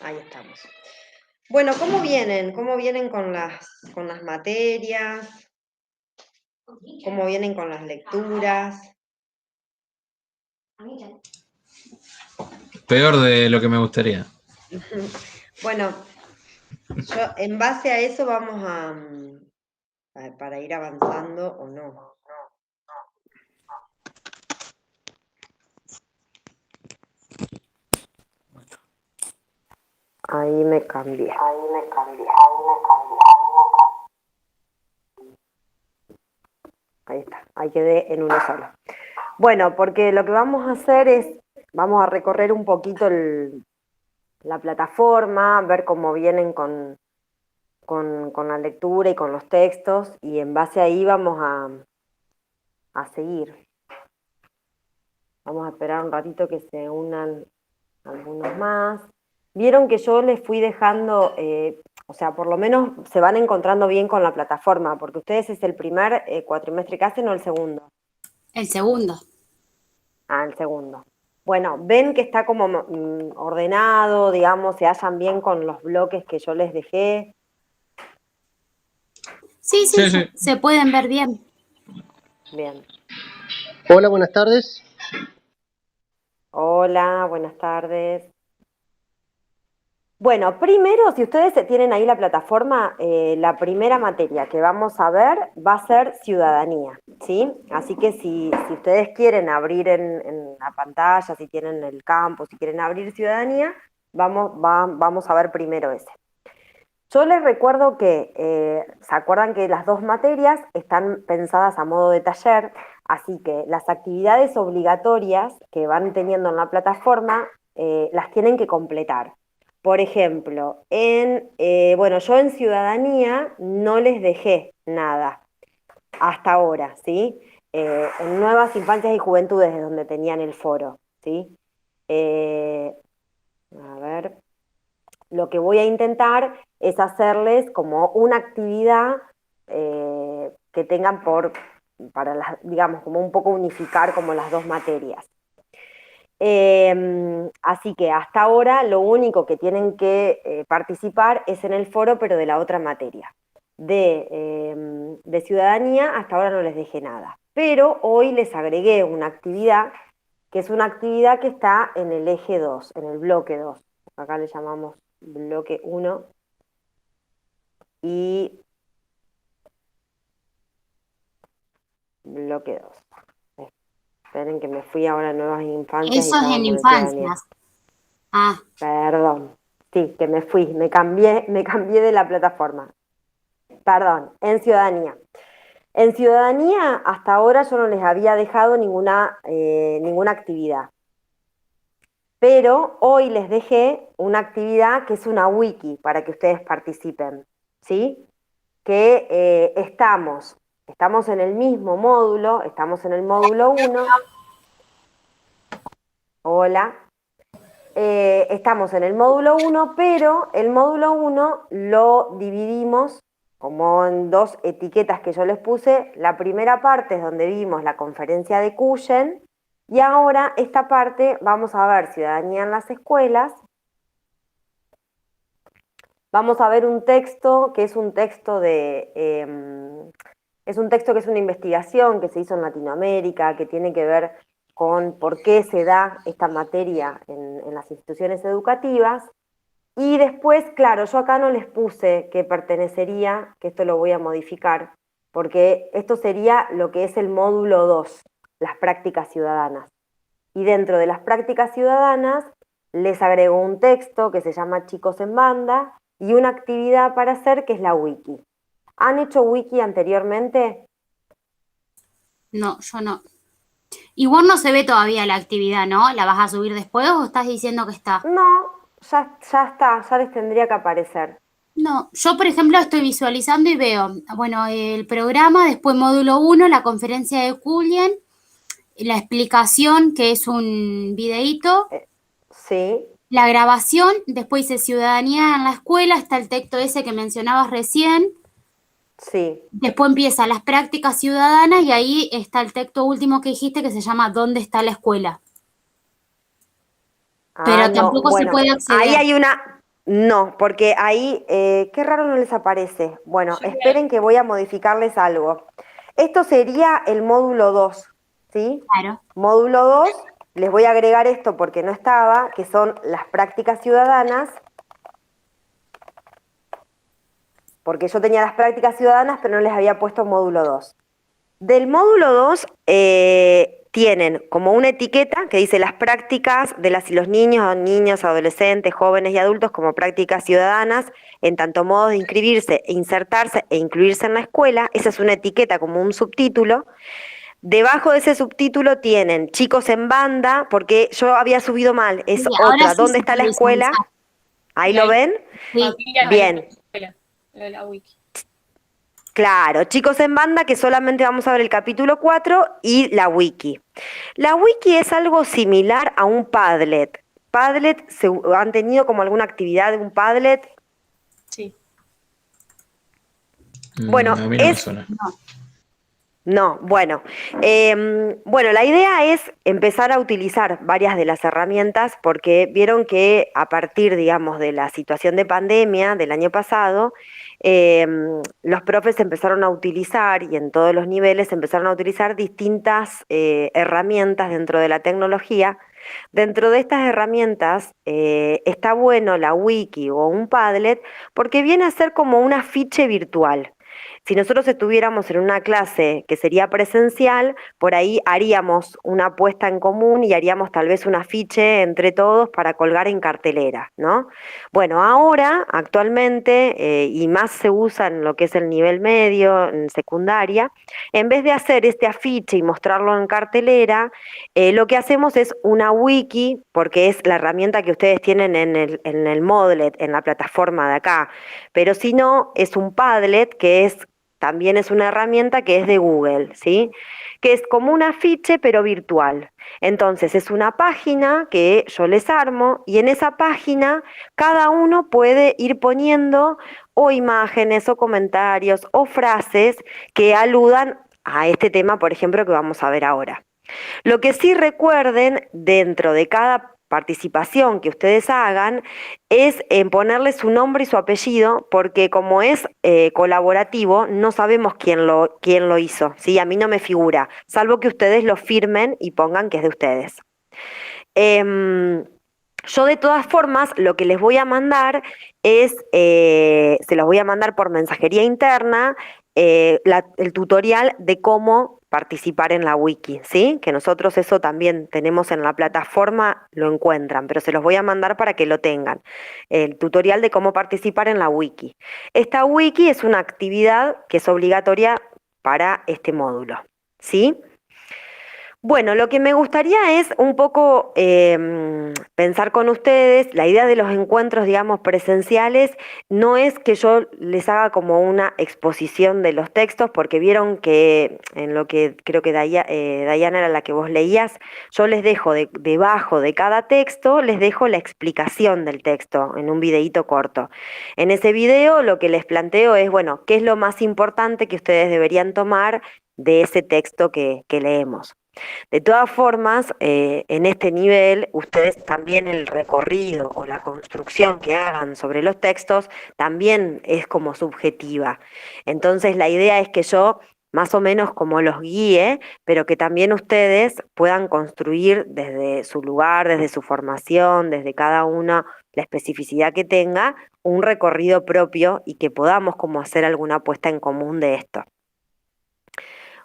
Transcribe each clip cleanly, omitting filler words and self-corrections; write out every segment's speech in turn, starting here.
Ahí estamos. Bueno, ¿cómo vienen? ¿Cómo vienen con las materias? ¿Cómo vienen con las lecturas? Peor de lo que me gustaría. Bueno, en base a eso vamos para ir avanzando o no. Ahí me cambié. Ahí está, ahí quedé en uno solo. Bueno, porque lo que vamos a hacer es, vamos a recorrer un poquito la plataforma, ver cómo vienen con la lectura y con los textos, y en base a ahí vamos a seguir. Vamos a esperar un ratito que se unan algunos más. Vieron que yo les fui dejando, o sea, por lo menos se van encontrando bien con la plataforma, porque ustedes es el primer cuatrimestre que hacen o el segundo. El segundo. Ah, el segundo. Bueno, ven que está como ordenado, digamos, se hallan bien con los bloques que yo les dejé. Sí, Sí, sí. se pueden ver bien. Bien. Hola, buenas tardes. Hola, buenas tardes. Bueno, primero, si ustedes tienen ahí la plataforma, la primera materia que vamos a ver va a ser ciudadanía, ¿sí? Así que si ustedes quieren abrir en la pantalla, si tienen el campo, si quieren abrir ciudadanía, vamos a ver primero ese. Yo les recuerdo que, ¿se acuerdan que las dos materias están pensadas a modo de taller? Así que las actividades obligatorias que van teniendo en la plataforma las tienen que completar. Por ejemplo, bueno, yo en ciudadanía no les dejé nada hasta ahora, ¿sí? En Nuevas Infancias y Juventudes es donde tenían el foro, ¿sí? A ver, lo que voy a intentar es hacerles como una actividad que tengan para las, digamos, como un poco unificar como las dos materias. Así que hasta ahora lo único que tienen que participar es en el foro, pero de la otra materia. De ciudadanía hasta ahora no les dejé nada. Pero hoy les agregué una actividad, que es una actividad que está en el eje 2, en el bloque 2. Acá le llamamos bloque 1. Y bloque 2. Esperen que me fui ahora a Nuevas Infancias y Eso es en estábamos en ciudadanía. infancias. Ah, Perdón. Sí, que me fui, me cambié de la plataforma. Perdón, en ciudadanía. En ciudadanía, hasta ahora yo no les había dejado ninguna actividad. Pero hoy les dejé una actividad que es una wiki para que ustedes participen, ¿sí? Que estamos en el mismo módulo, estamos en el módulo 1. Hola. Estamos en el módulo 1, pero el módulo 1 lo dividimos como en dos etiquetas que yo les puse. La primera parte es donde vimos la conferencia de Cuyen, y ahora esta parte vamos a ver ciudadanía en las escuelas. Vamos a ver un texto que es un texto es un texto que es una investigación que se hizo en Latinoamérica, que tiene que ver con por qué se da esta materia en las instituciones educativas. Y después, claro, yo acá no les puse que pertenecería, que esto lo voy a modificar, porque esto sería lo que es el módulo 2, las prácticas ciudadanas. Y dentro de las prácticas ciudadanas les agrego un texto que se llama Chicos en Banda y una actividad para hacer que es la wiki. ¿Han hecho wiki anteriormente? no, yo no. Igual no se ve todavía la actividad, ¿no? ¿La vas a subir después o estás diciendo que está? No, ya está, ya les tendría que aparecer. No, yo por ejemplo estoy visualizando y veo, bueno, el programa, después módulo 1, la conferencia de Cullen, la explicación, que es un videíto, Sí, la grabación, después dice ciudadanía en la escuela, está el texto ese que mencionabas recién, sí. después empieza las prácticas ciudadanas y ahí está el texto último que dijiste que se llama ¿Dónde está la escuela? Ah, Pero no, tampoco se bueno, puede ahí acceder. hay una. No, porque ahí, qué raro no les aparece. Bueno, Yo voy esperen que voy a modificarles algo. Esto sería el módulo 2, ¿sí? Claro. Módulo 2, les voy a agregar esto porque no estaba, que son las prácticas ciudadanas, porque yo tenía las prácticas ciudadanas, pero no les había puesto módulo 2. Del módulo 2 tienen como una etiqueta que dice las prácticas de las y los niños, adolescentes, jóvenes y adultos como prácticas ciudadanas, en tanto modos de inscribirse, insertarse e incluirse en la escuela. Esa es una etiqueta como un subtítulo. Debajo de ese subtítulo tienen chicos en banda, porque yo había subido mal, es Sí, ahora otra. sí ¿Dónde se está la puede escuela? visualizar. ¿Ahí Y lo ahí, ven? Sí, aquí ya Bien. lo de la wiki. Claro, chicos en banda, que solamente vamos a ver el capítulo 4 y la wiki. La wiki es algo similar a un Padlet. Padlet, ¿han tenido como alguna actividad de un Padlet? Sí. Bueno, A mí no me es suena. no. No, bueno, bueno, la idea es empezar a utilizar varias de las herramientas porque vieron que a partir, digamos, de la situación de pandemia del año pasado, los profes empezaron a utilizar y en todos los niveles empezaron a utilizar distintas herramientas dentro de la tecnología. Dentro de estas herramientas está bueno la wiki o un Padlet porque viene a ser como un afiche virtual. Si nosotros estuviéramos en una clase que sería presencial, por ahí haríamos una puesta en común y haríamos tal vez un afiche entre todos para colgar en cartelera, ¿no? Bueno, ahora, actualmente, y más se usa en lo que es el nivel medio, en secundaria, en vez de hacer este afiche y mostrarlo en cartelera, lo que hacemos es una wiki, porque es la herramienta que ustedes tienen en el Moodle, en la plataforma de acá, pero si no, es un Padlet, que es también es una herramienta que es de Google, ¿sí? Que es como un afiche pero virtual. Entonces es una página que yo les armo y en esa página cada uno puede ir poniendo o imágenes o comentarios o frases que aludan a este tema, por ejemplo, que vamos a ver ahora. Lo que sí recuerden dentro de cada participación que ustedes hagan es en ponerle su nombre y su apellido, porque como es colaborativo, no sabemos quién lo hizo, ¿sí? A mí no me figura, salvo que ustedes lo firmen y pongan que es de ustedes. Em, yo de todas formas lo que les voy a mandar es, se los voy a mandar por mensajería interna, el tutorial de cómo participar en la wiki, ¿sí? Que nosotros eso también tenemos en la plataforma, lo encuentran, pero se los voy a mandar para que lo tengan. El tutorial de cómo participar en la wiki. Esta wiki es una actividad que es obligatoria para este módulo, ¿sí? Bueno, lo que me gustaría es un poco pensar con ustedes, la idea de los encuentros, digamos, presenciales, no es que yo les haga como una exposición de los textos, porque vieron que en lo que creo que Dayana era la que vos leías, yo les dejo debajo de cada texto, les dejo la explicación del texto en un videíto corto. En ese video lo que les planteo es, bueno, ¿qué es lo más importante que ustedes deberían tomar de ese texto que leemos? De todas formas, en este nivel, ustedes también el recorrido o la construcción que hagan sobre los textos también es como subjetiva. Entonces, la idea es que yo más o menos como los guíe, pero que también ustedes puedan construir desde su lugar, desde su formación, desde cada una, la especificidad que tenga, un recorrido propio y que podamos como hacer alguna puesta en común de esto.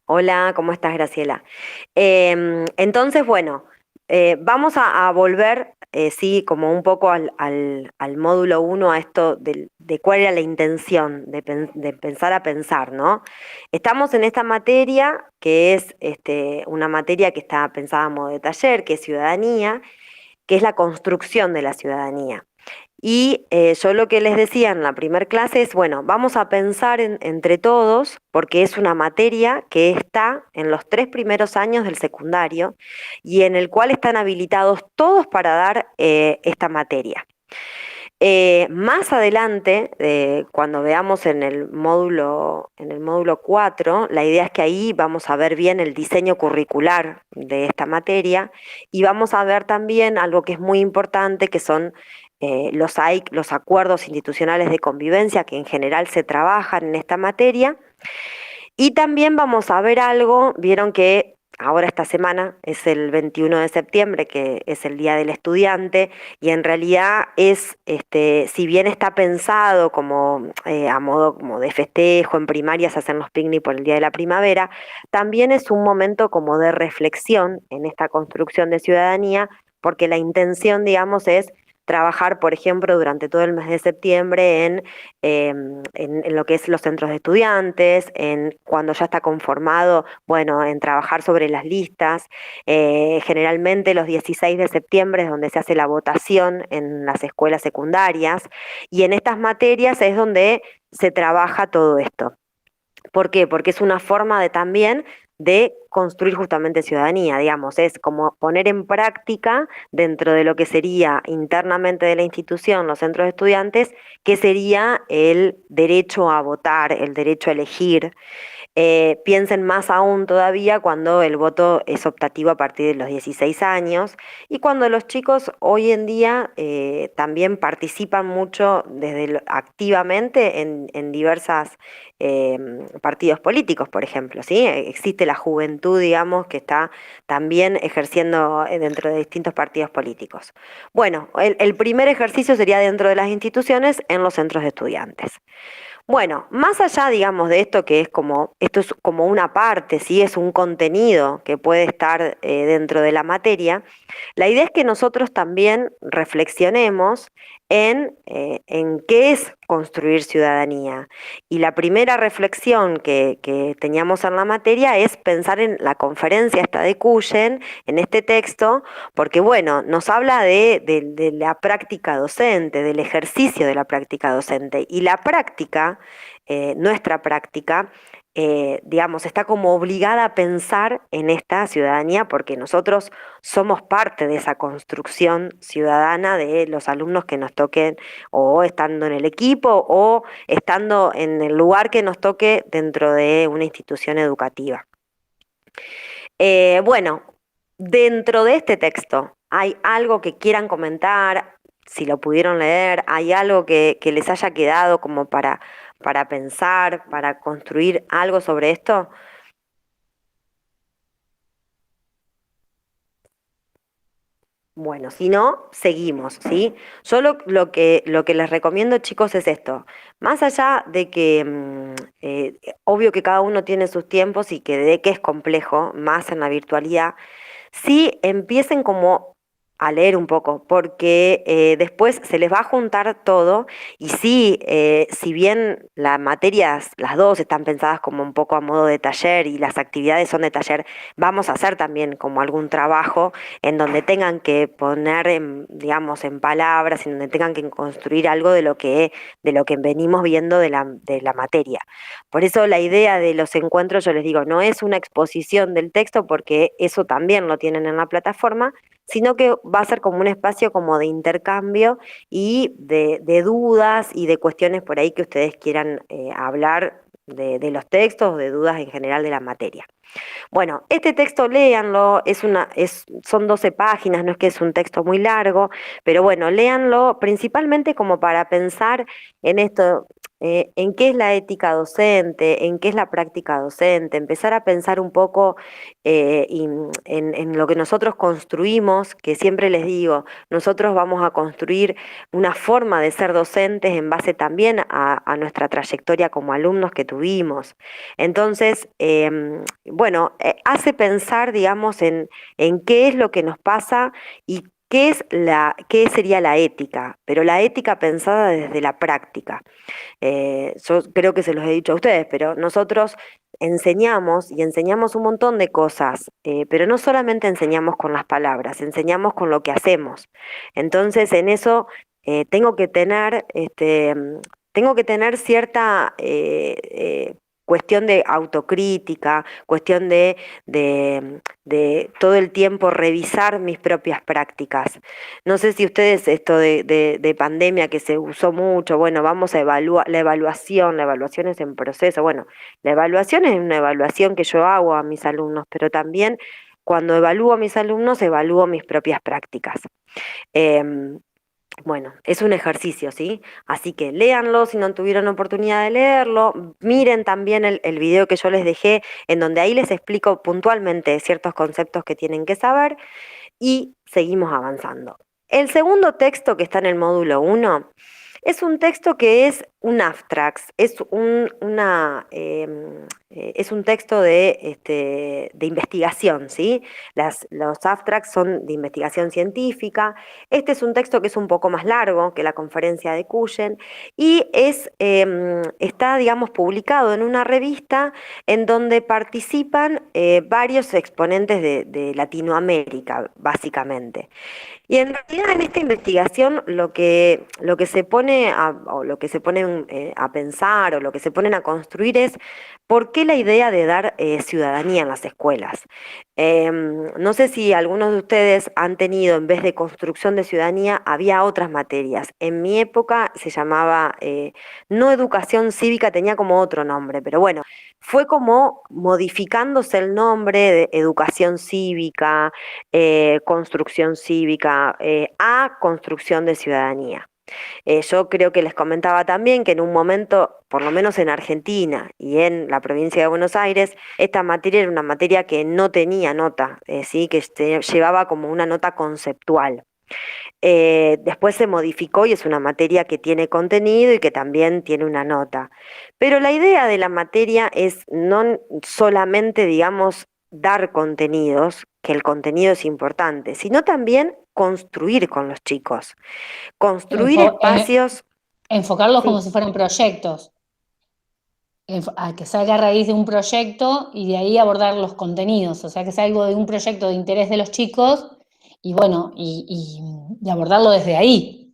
Hola, ¿cómo estás, Graciela? Entonces, bueno, vamos a volver, sí, como un poco al módulo 1, a esto de cuál era la intención de pensar a pensar, ¿no? Estamos en esta materia, que es una materia que está pensada a modo de taller, que es ciudadanía, que es la construcción de la ciudadanía. Y yo lo que les decía en la primer clase es, bueno, vamos a pensar entre todos, porque es una materia que está en los 3 primeros años del secundario y en el cual están habilitados todos para dar esta materia. Más adelante, cuando veamos en el módulo 4, la idea es que ahí vamos a ver bien el diseño curricular de esta materia y vamos a ver también algo que es muy importante, que son los acuerdos institucionales de convivencia que en general se trabajan en esta materia. Y también vamos a ver algo, vieron que ahora esta semana es el 21 de septiembre, que es el Día del Estudiante, y en realidad es, si bien está pensado como a modo como de festejo, en primarias hacen los picnic por el Día de la Primavera, también es un momento como de reflexión en esta construcción de ciudadanía, porque la intención, digamos, es trabajar, por ejemplo, durante todo el mes de septiembre en lo que es los centros de estudiantes, en cuando ya está conformado, bueno, en trabajar sobre las listas. Generalmente los 16 de septiembre es donde se hace la votación en las escuelas secundarias y en estas materias es donde se trabaja todo esto. ¿Por qué? Porque es una forma de también de construir justamente ciudadanía, digamos, es como poner en práctica dentro de lo que sería internamente de la institución, los centros de estudiantes, que sería el derecho a votar, el derecho a elegir. Piensen más aún todavía cuando el voto es optativo a partir de los 16 años y cuando los chicos hoy en día también participan mucho activamente en diversas partidos políticos, por ejemplo, ¿sí? Existe la juventud, digamos, que está también ejerciendo dentro de distintos partidos políticos. Bueno, el primer ejercicio sería dentro de las instituciones en los centros de estudiantes. Bueno, más allá, digamos, de esto que es como, esto es como una parte, ¿sí? Es un contenido que puede estar dentro de la materia, la idea es que nosotros también reflexionemos en qué es construir ciudadanía. Y la primera reflexión que teníamos en la materia es pensar en la conferencia esta de Cuyen, en este texto, porque bueno, nos habla de la práctica docente, del ejercicio de la práctica docente. Y la práctica, nuestra práctica, digamos, está como obligada a pensar en esta ciudadanía porque nosotros somos parte de esa construcción ciudadana de los alumnos que nos toquen o estando en el equipo o estando en el lugar que nos toque dentro de una institución educativa. Bueno, dentro de este texto, ¿hay algo que quieran comentar? Si lo pudieron leer, ¿hay algo que les haya quedado como para pensar, para construir algo sobre esto? Bueno, si no, seguimos, ¿sí? Yo lo que les recomiendo, chicos, es esto. Más allá de que, obvio que cada uno tiene sus tiempos y que es complejo, más en la virtualidad, sí empiecen como a leer un poco, porque después se les va a juntar todo y sí, si bien las materias, las dos están pensadas como un poco a modo de taller y las actividades son de taller, vamos a hacer también como algún trabajo en donde tengan que poner, digamos, en palabras, en donde tengan que construir algo de lo que venimos viendo de la materia. Por eso la idea de los encuentros, yo les digo, no es una exposición del texto, porque eso también lo tienen en la plataforma, sino que va a ser como un espacio como de intercambio y de dudas y de cuestiones por ahí que ustedes quieran hablar de los textos, de dudas en general de la materia. Bueno, este texto léanlo, son 12 páginas, no es que es un texto muy largo, pero bueno, léanlo principalmente como para pensar en esto, en qué es la ética docente, en qué es la práctica docente, empezar a pensar un poco en lo que nosotros construimos, que siempre les digo, nosotros vamos a construir una forma de ser docentes en base también a nuestra trayectoria como alumnos que tuvimos. Entonces, bueno, hace pensar, digamos, en qué es lo que nos pasa y qué sería la ética, pero la ética pensada desde la práctica. Yo creo que se los he dicho a ustedes, pero nosotros enseñamos y enseñamos un montón de cosas, pero no solamente enseñamos con las palabras, enseñamos con lo que hacemos. Entonces, en eso tengo que tener cierta cuestión de autocrítica, cuestión de todo el tiempo revisar mis propias prácticas. No sé si ustedes esto de pandemia que se usó mucho, bueno, vamos a evaluar la evaluación es en proceso. Bueno, la evaluación es una evaluación que yo hago a mis alumnos, pero también cuando evalúo a mis alumnos, evalúo mis propias prácticas. Bueno, es un ejercicio, ¿sí? Así que léanlo si no tuvieron oportunidad de leerlo. Miren también el video que yo les dejé, en donde ahí les explico puntualmente ciertos conceptos que tienen que saber y seguimos avanzando. El segundo texto que está en el módulo 1 es un texto que es un abstract, es un texto de investigación, ¿sí? Los abstracts son de investigación científica. Este es un texto que es un poco más largo que la conferencia de Cullen y está, digamos, publicado en una revista en donde participan varios exponentes de Latinoamérica, básicamente. Y en realidad en esta investigación lo que se pone o lo que se ponen a pensar o lo que se ponen a construir es por qué la idea de dar ciudadanía en las escuelas. No sé si algunos de ustedes han tenido, en vez de construcción de ciudadanía, había otras materias. En mi época se llamaba, no educación cívica, tenía como otro nombre, pero bueno, fue como modificándose el nombre de educación cívica, construcción cívica, a construcción de ciudadanía. Yo creo que les comentaba también que en un momento, por lo menos en Argentina y en la provincia de Buenos Aires, esta materia era una materia que no tenía nota, ¿sí? Que llevaba como una nota conceptual. Después se modificó y es una materia que tiene contenido y que también tiene una nota. Pero la idea de la materia es no solamente, digamos, dar contenidos, que el contenido es importante, sino también construir con los chicos, construir espacios. Enfocarlos como Sí. si fueran proyectos, a que salga a raíz de un proyecto y de ahí abordar los contenidos, o sea, que salga de un proyecto de interés de los chicos y bueno, y abordarlo desde ahí.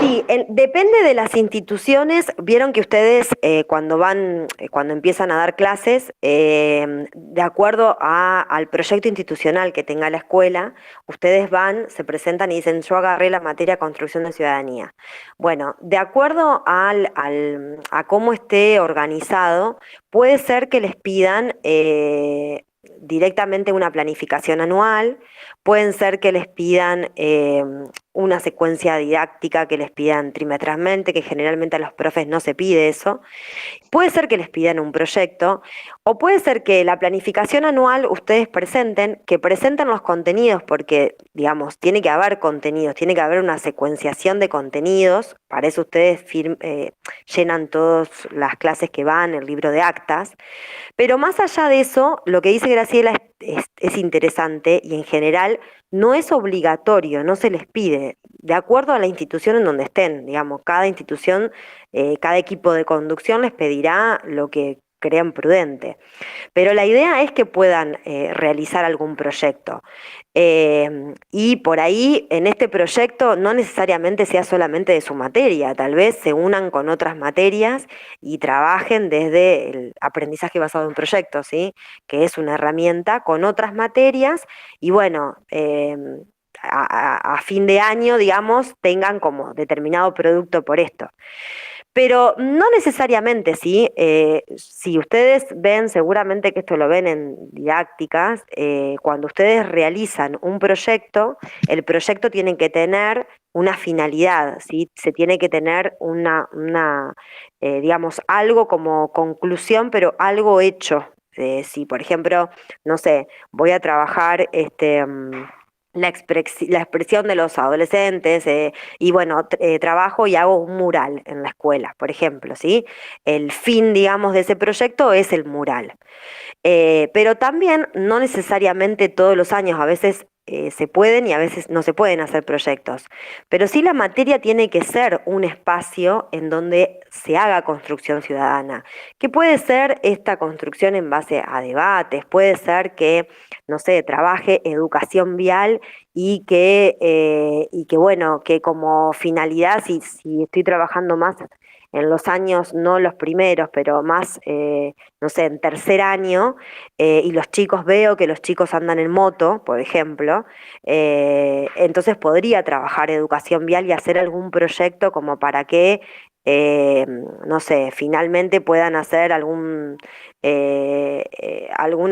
Sí, depende de las instituciones. Vieron que ustedes cuando empiezan a dar clases, de acuerdo al proyecto institucional que tenga la escuela, ustedes se presentan y dicen, yo agarré la materia construcción de ciudadanía. Bueno, de acuerdo a cómo esté organizado, puede ser que les pidan directamente una planificación anual, pueden ser que les pidan una secuencia didáctica, que les pidan trimestralmente, que generalmente a los profes no se pide eso. Puede ser que les pidan un proyecto, o puede ser que la planificación anual ustedes que presenten los contenidos, porque, digamos, tiene que haber contenidos, tiene que haber una secuenciación de contenidos. Para eso ustedes llenan todas las clases que van, el libro de actas. Pero más allá de eso, lo que dice Graciela es interesante y en general no es obligatorio, no se les pide, de acuerdo a la institución en donde estén, digamos, cada institución, cada equipo de conducción les pedirá lo que crean prudente. Pero la idea es que puedan realizar algún proyecto. Y por ahí, en este proyecto, no necesariamente sea solamente de su materia, tal vez se unan con otras materias y trabajen desde el aprendizaje basado en proyectos, ¿sí? Que es una herramienta con otras materias y bueno, a fin de año, digamos, tengan como determinado producto por esto. Pero no necesariamente, ¿sí? Si ustedes ven, seguramente que esto lo ven en didácticas, cuando ustedes realizan un proyecto, el proyecto tiene que tener una finalidad, ¿sí? Se tiene que tener digamos, algo como conclusión, pero algo hecho. Si, por ejemplo, no sé, voy a trabajar la expresión de los adolescentes y bueno, trabajo y hago un mural en la escuela, por ejemplo, ¿sí? El fin, digamos, de ese proyecto es el mural. Pero también no necesariamente todos los años, a veces se pueden y a veces no se pueden hacer proyectos. Pero sí la materia tiene que ser un espacio en donde se haga construcción ciudadana, que puede ser esta construcción en base a debates, puede ser que, no sé, trabaje educación vial y que bueno, que como finalidad, si estoy trabajando más en los años, no los primeros, pero más, no sé, en tercer año, y los chicos veo que los chicos andan en moto, por ejemplo, entonces podría trabajar educación vial y hacer algún proyecto como para que no sé, finalmente puedan hacer alguna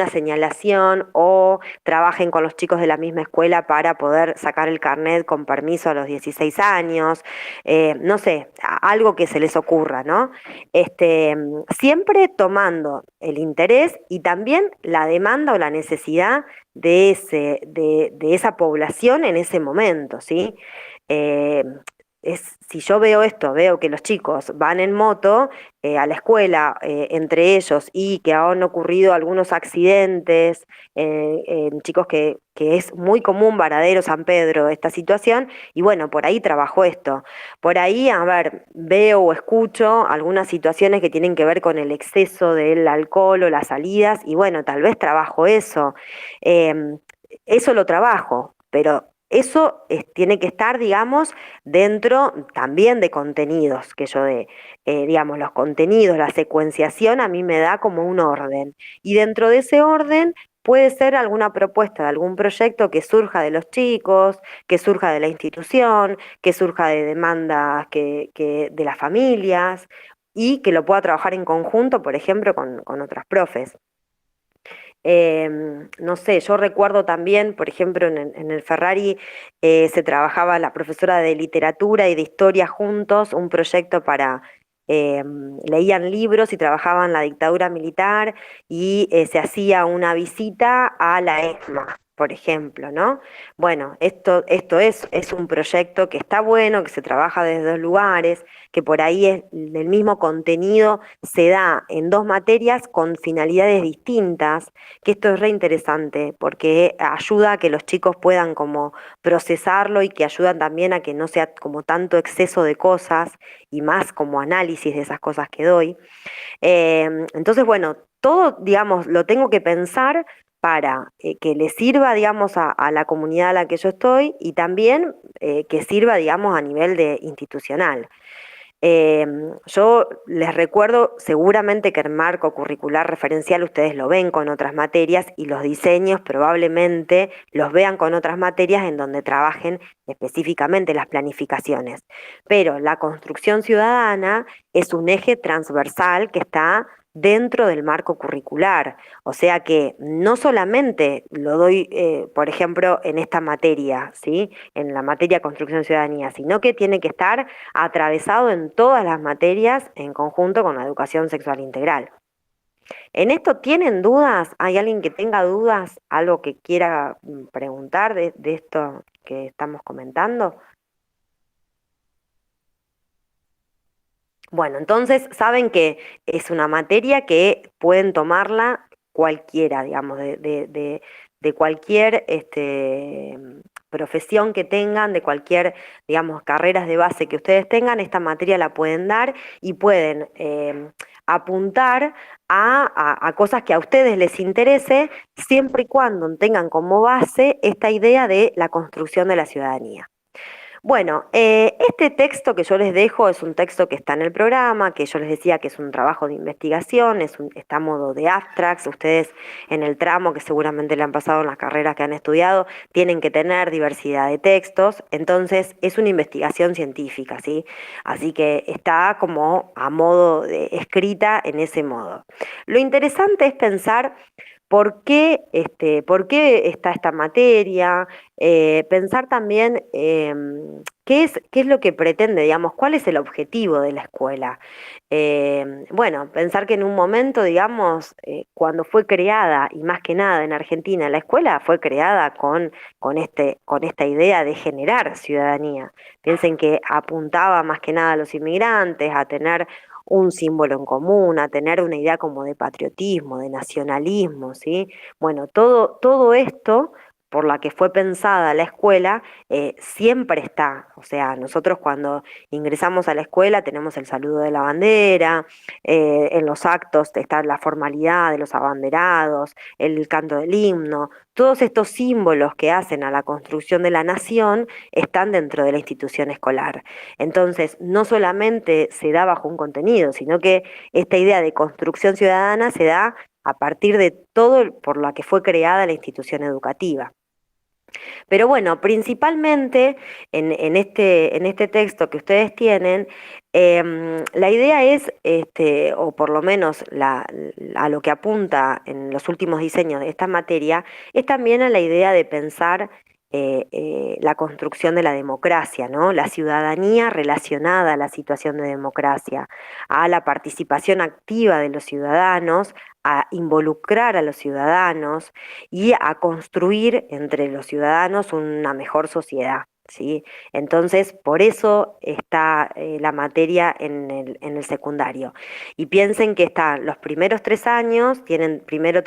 señalación o trabajen con los chicos de la misma escuela para poder sacar el carnet con permiso a los 16 años, no sé, algo que se les ocurra, ¿no? Siempre tomando el interés y también la demanda o la necesidad de esa población en ese momento, ¿sí? Eh, si yo veo esto, veo que los chicos van en moto a la escuela entre ellos y que han ocurrido algunos accidentes, en chicos que es muy común, Varadero, San Pedro, esta situación, y bueno, por ahí trabajo esto. Por ahí, a ver, veo o escucho algunas situaciones que tienen que ver con el exceso del alcohol o las salidas, y bueno, tal vez trabajo eso. Em, Eso lo trabajo, pero eso tiene que estar, digamos, dentro también de contenidos que yo dé. Digamos, los contenidos, la secuenciación a mí me da como un orden. Y dentro de ese orden puede ser alguna propuesta de algún proyecto que surja de los chicos, que surja de la institución, que surja de demandas de las familias y que lo pueda trabajar en conjunto, por ejemplo, con otras profes. No sé, yo recuerdo también, por ejemplo, en el Ferrari se trabajaba la profesora de literatura y de historia juntos, un proyecto para, leían libros y trabajaban la dictadura militar y se hacía una visita a la ESMA, por ejemplo, ¿no? Bueno, esto es un proyecto que está bueno, que se trabaja desde dos lugares, que por ahí es el mismo contenido se da en dos materias con finalidades distintas, que esto es re interesante porque ayuda a que los chicos puedan como procesarlo y que ayudan también a que no sea como tanto exceso de cosas y más como análisis de esas cosas que doy. Entonces, bueno, todo, digamos, lo tengo que pensar para que le sirva, digamos, a la comunidad a la que yo estoy y también que sirva, digamos, a nivel de institucional. Eh, yo les recuerdo seguramente que el marco curricular referencial ustedes lo ven con otras materias y los diseños probablemente los vean con otras materias en donde trabajen específicamente las planificaciones. Pero la construcción ciudadana es un eje transversal que está dentro del marco curricular. O sea que no solamente lo doy, por ejemplo, en esta materia, ¿sí? En la materia construcción ciudadanía, sino que tiene que estar atravesado en todas las materias en conjunto con la educación sexual integral. ¿En esto tienen dudas? ¿Hay alguien que tenga dudas? ¿Algo que quiera preguntar de esto que estamos comentando? Bueno, entonces saben que es una materia que pueden tomarla cualquiera, digamos, de cualquier profesión que tengan, de cualquier, digamos, carreras de base que ustedes tengan, esta materia la pueden dar y pueden apuntar a cosas que a ustedes les interese, siempre y cuando tengan como base esta idea de la construcción de la ciudadanía. Bueno, este texto que yo les dejo es un texto que está en el programa, que yo les decía que es un trabajo de investigación, está a modo de abstracts. Ustedes en el tramo, que seguramente le han pasado en las carreras que han estudiado, tienen que tener diversidad de textos, entonces es una investigación científica, ¿sí? Así que está como a modo de escrita en ese modo. Lo interesante es pensar por qué está esta materia, pensar también qué es lo que pretende, digamos, cuál es el objetivo de la escuela. Bueno, pensar que en un momento, digamos, cuando fue creada, y más que nada en Argentina, la escuela fue creada con esta idea de generar ciudadanía. Piensen que apuntaba más que nada a los inmigrantes, a tener un símbolo en común, a tener una idea como de patriotismo, de nacionalismo, ¿sí? Bueno, todo esto por la que fue pensada la escuela, siempre está. O sea, nosotros cuando ingresamos a la escuela tenemos el saludo de la bandera, en los actos está la formalidad de los abanderados, el canto del himno. Todos estos símbolos que hacen a la construcción de la nación están dentro de la institución escolar. Entonces, no solamente se da bajo un contenido, sino que esta idea de construcción ciudadana se da a partir de todo por la que fue creada la institución educativa. Pero bueno, principalmente en este texto que ustedes tienen, la idea es, o por lo menos a lo que apunta en los últimos diseños de esta materia, es también a la idea de pensar la construcción de la democracia, ¿no? La ciudadanía relacionada a la situación de democracia, a la participación activa de los ciudadanos, a involucrar a los ciudadanos y a construir entre los ciudadanos una mejor sociedad, ¿sí? Entonces, por eso está la materia en el secundario. Y piensen que están los primeros 3 años, tienen primero,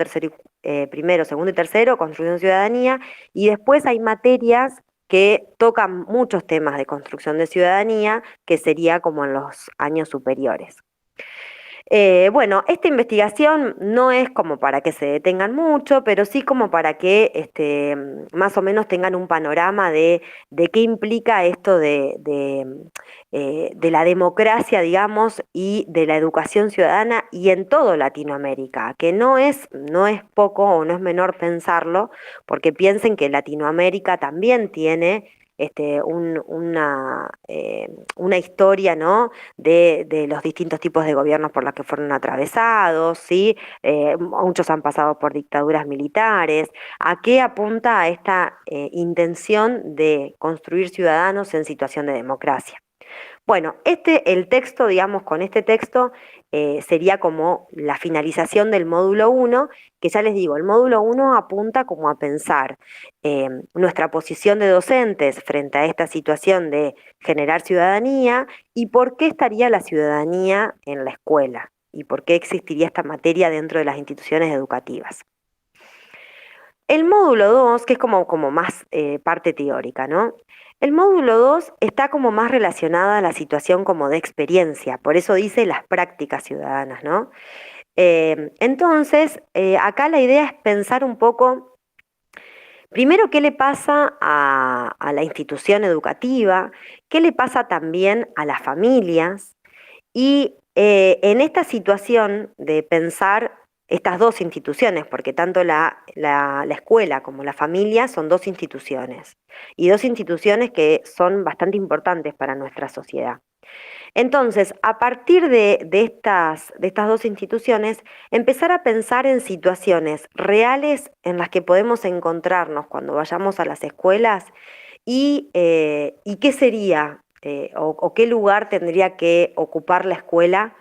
segundo y tercero, construcción de ciudadanía, y después hay materias que tocan muchos temas de construcción de ciudadanía, que sería como en los años superiores. Bueno, esta investigación no es como para que se detengan mucho, pero sí como para que más o menos tengan un panorama de qué implica esto de la democracia, digamos, y de la educación ciudadana y en todo Latinoamérica, que no es poco o no es menor pensarlo, porque piensen que Latinoamérica también tiene una historia, ¿no? de los distintos tipos de gobiernos por los que fueron atravesados, ¿sí? Muchos han pasado por dictaduras militares. ¿A qué apunta esta intención de construir ciudadanos en situación de democracia? Bueno, el texto, digamos, con este texto sería como la finalización del módulo 1, que ya les digo, el módulo 1 apunta como a pensar nuestra posición de docentes frente a esta situación de generar ciudadanía y por qué estaría la ciudadanía en la escuela y por qué existiría esta materia dentro de las instituciones educativas. El módulo 2, que es como más parte teórica, ¿no? El módulo 2 está como más relacionada a la situación como de experiencia, por eso dice las prácticas ciudadanas, ¿no? Entonces, acá la idea es pensar un poco, primero, qué le pasa a la institución educativa, qué le pasa también a las familias, y en esta situación de pensar estas dos instituciones, porque tanto la escuela como la familia son dos instituciones, y dos instituciones que son bastante importantes para nuestra sociedad. Entonces, a partir de estas dos instituciones, empezar a pensar en situaciones reales en las que podemos encontrarnos cuando vayamos a las escuelas y qué sería o qué lugar tendría que ocupar la escuela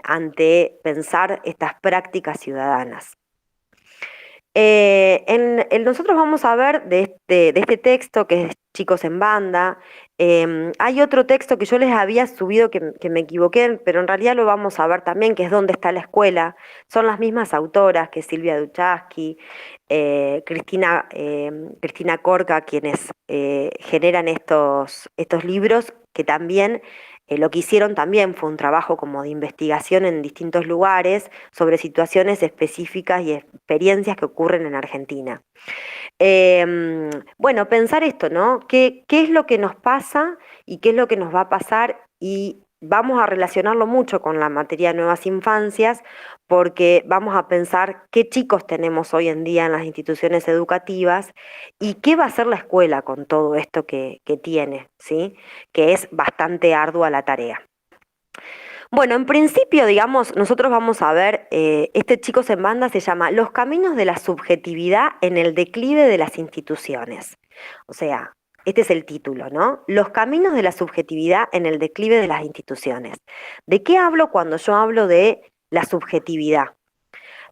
ante pensar estas prácticas ciudadanas. Nosotros vamos a ver de este texto, que es Chicos en Banda. Hay otro texto que yo les había subido que me equivoqué, pero en realidad lo vamos a ver también, que es ¿Dónde está la escuela? Son las mismas autoras que Silvia Duchaski, Cristina Corca, quienes generan estos libros, que también lo que hicieron también fue un trabajo como de investigación en distintos lugares sobre situaciones específicas y experiencias que ocurren en Argentina. Bueno, pensar esto, ¿no? ¿Qué es lo que nos pasa y qué es lo que nos va a pasar? Y vamos a relacionarlo mucho con la materia de nuevas infancias, porque vamos a pensar qué chicos tenemos hoy en día en las instituciones educativas y qué va a hacer la escuela con todo esto que tiene, ¿sí? Que es bastante ardua la tarea. Bueno, en principio, digamos, nosotros vamos a ver, Chicos en Banda se llama Los caminos de la subjetividad en el declive de las instituciones. O sea, este es el título, ¿no? Los caminos de la subjetividad en el declive de las instituciones. ¿De qué hablo cuando yo hablo de la subjetividad?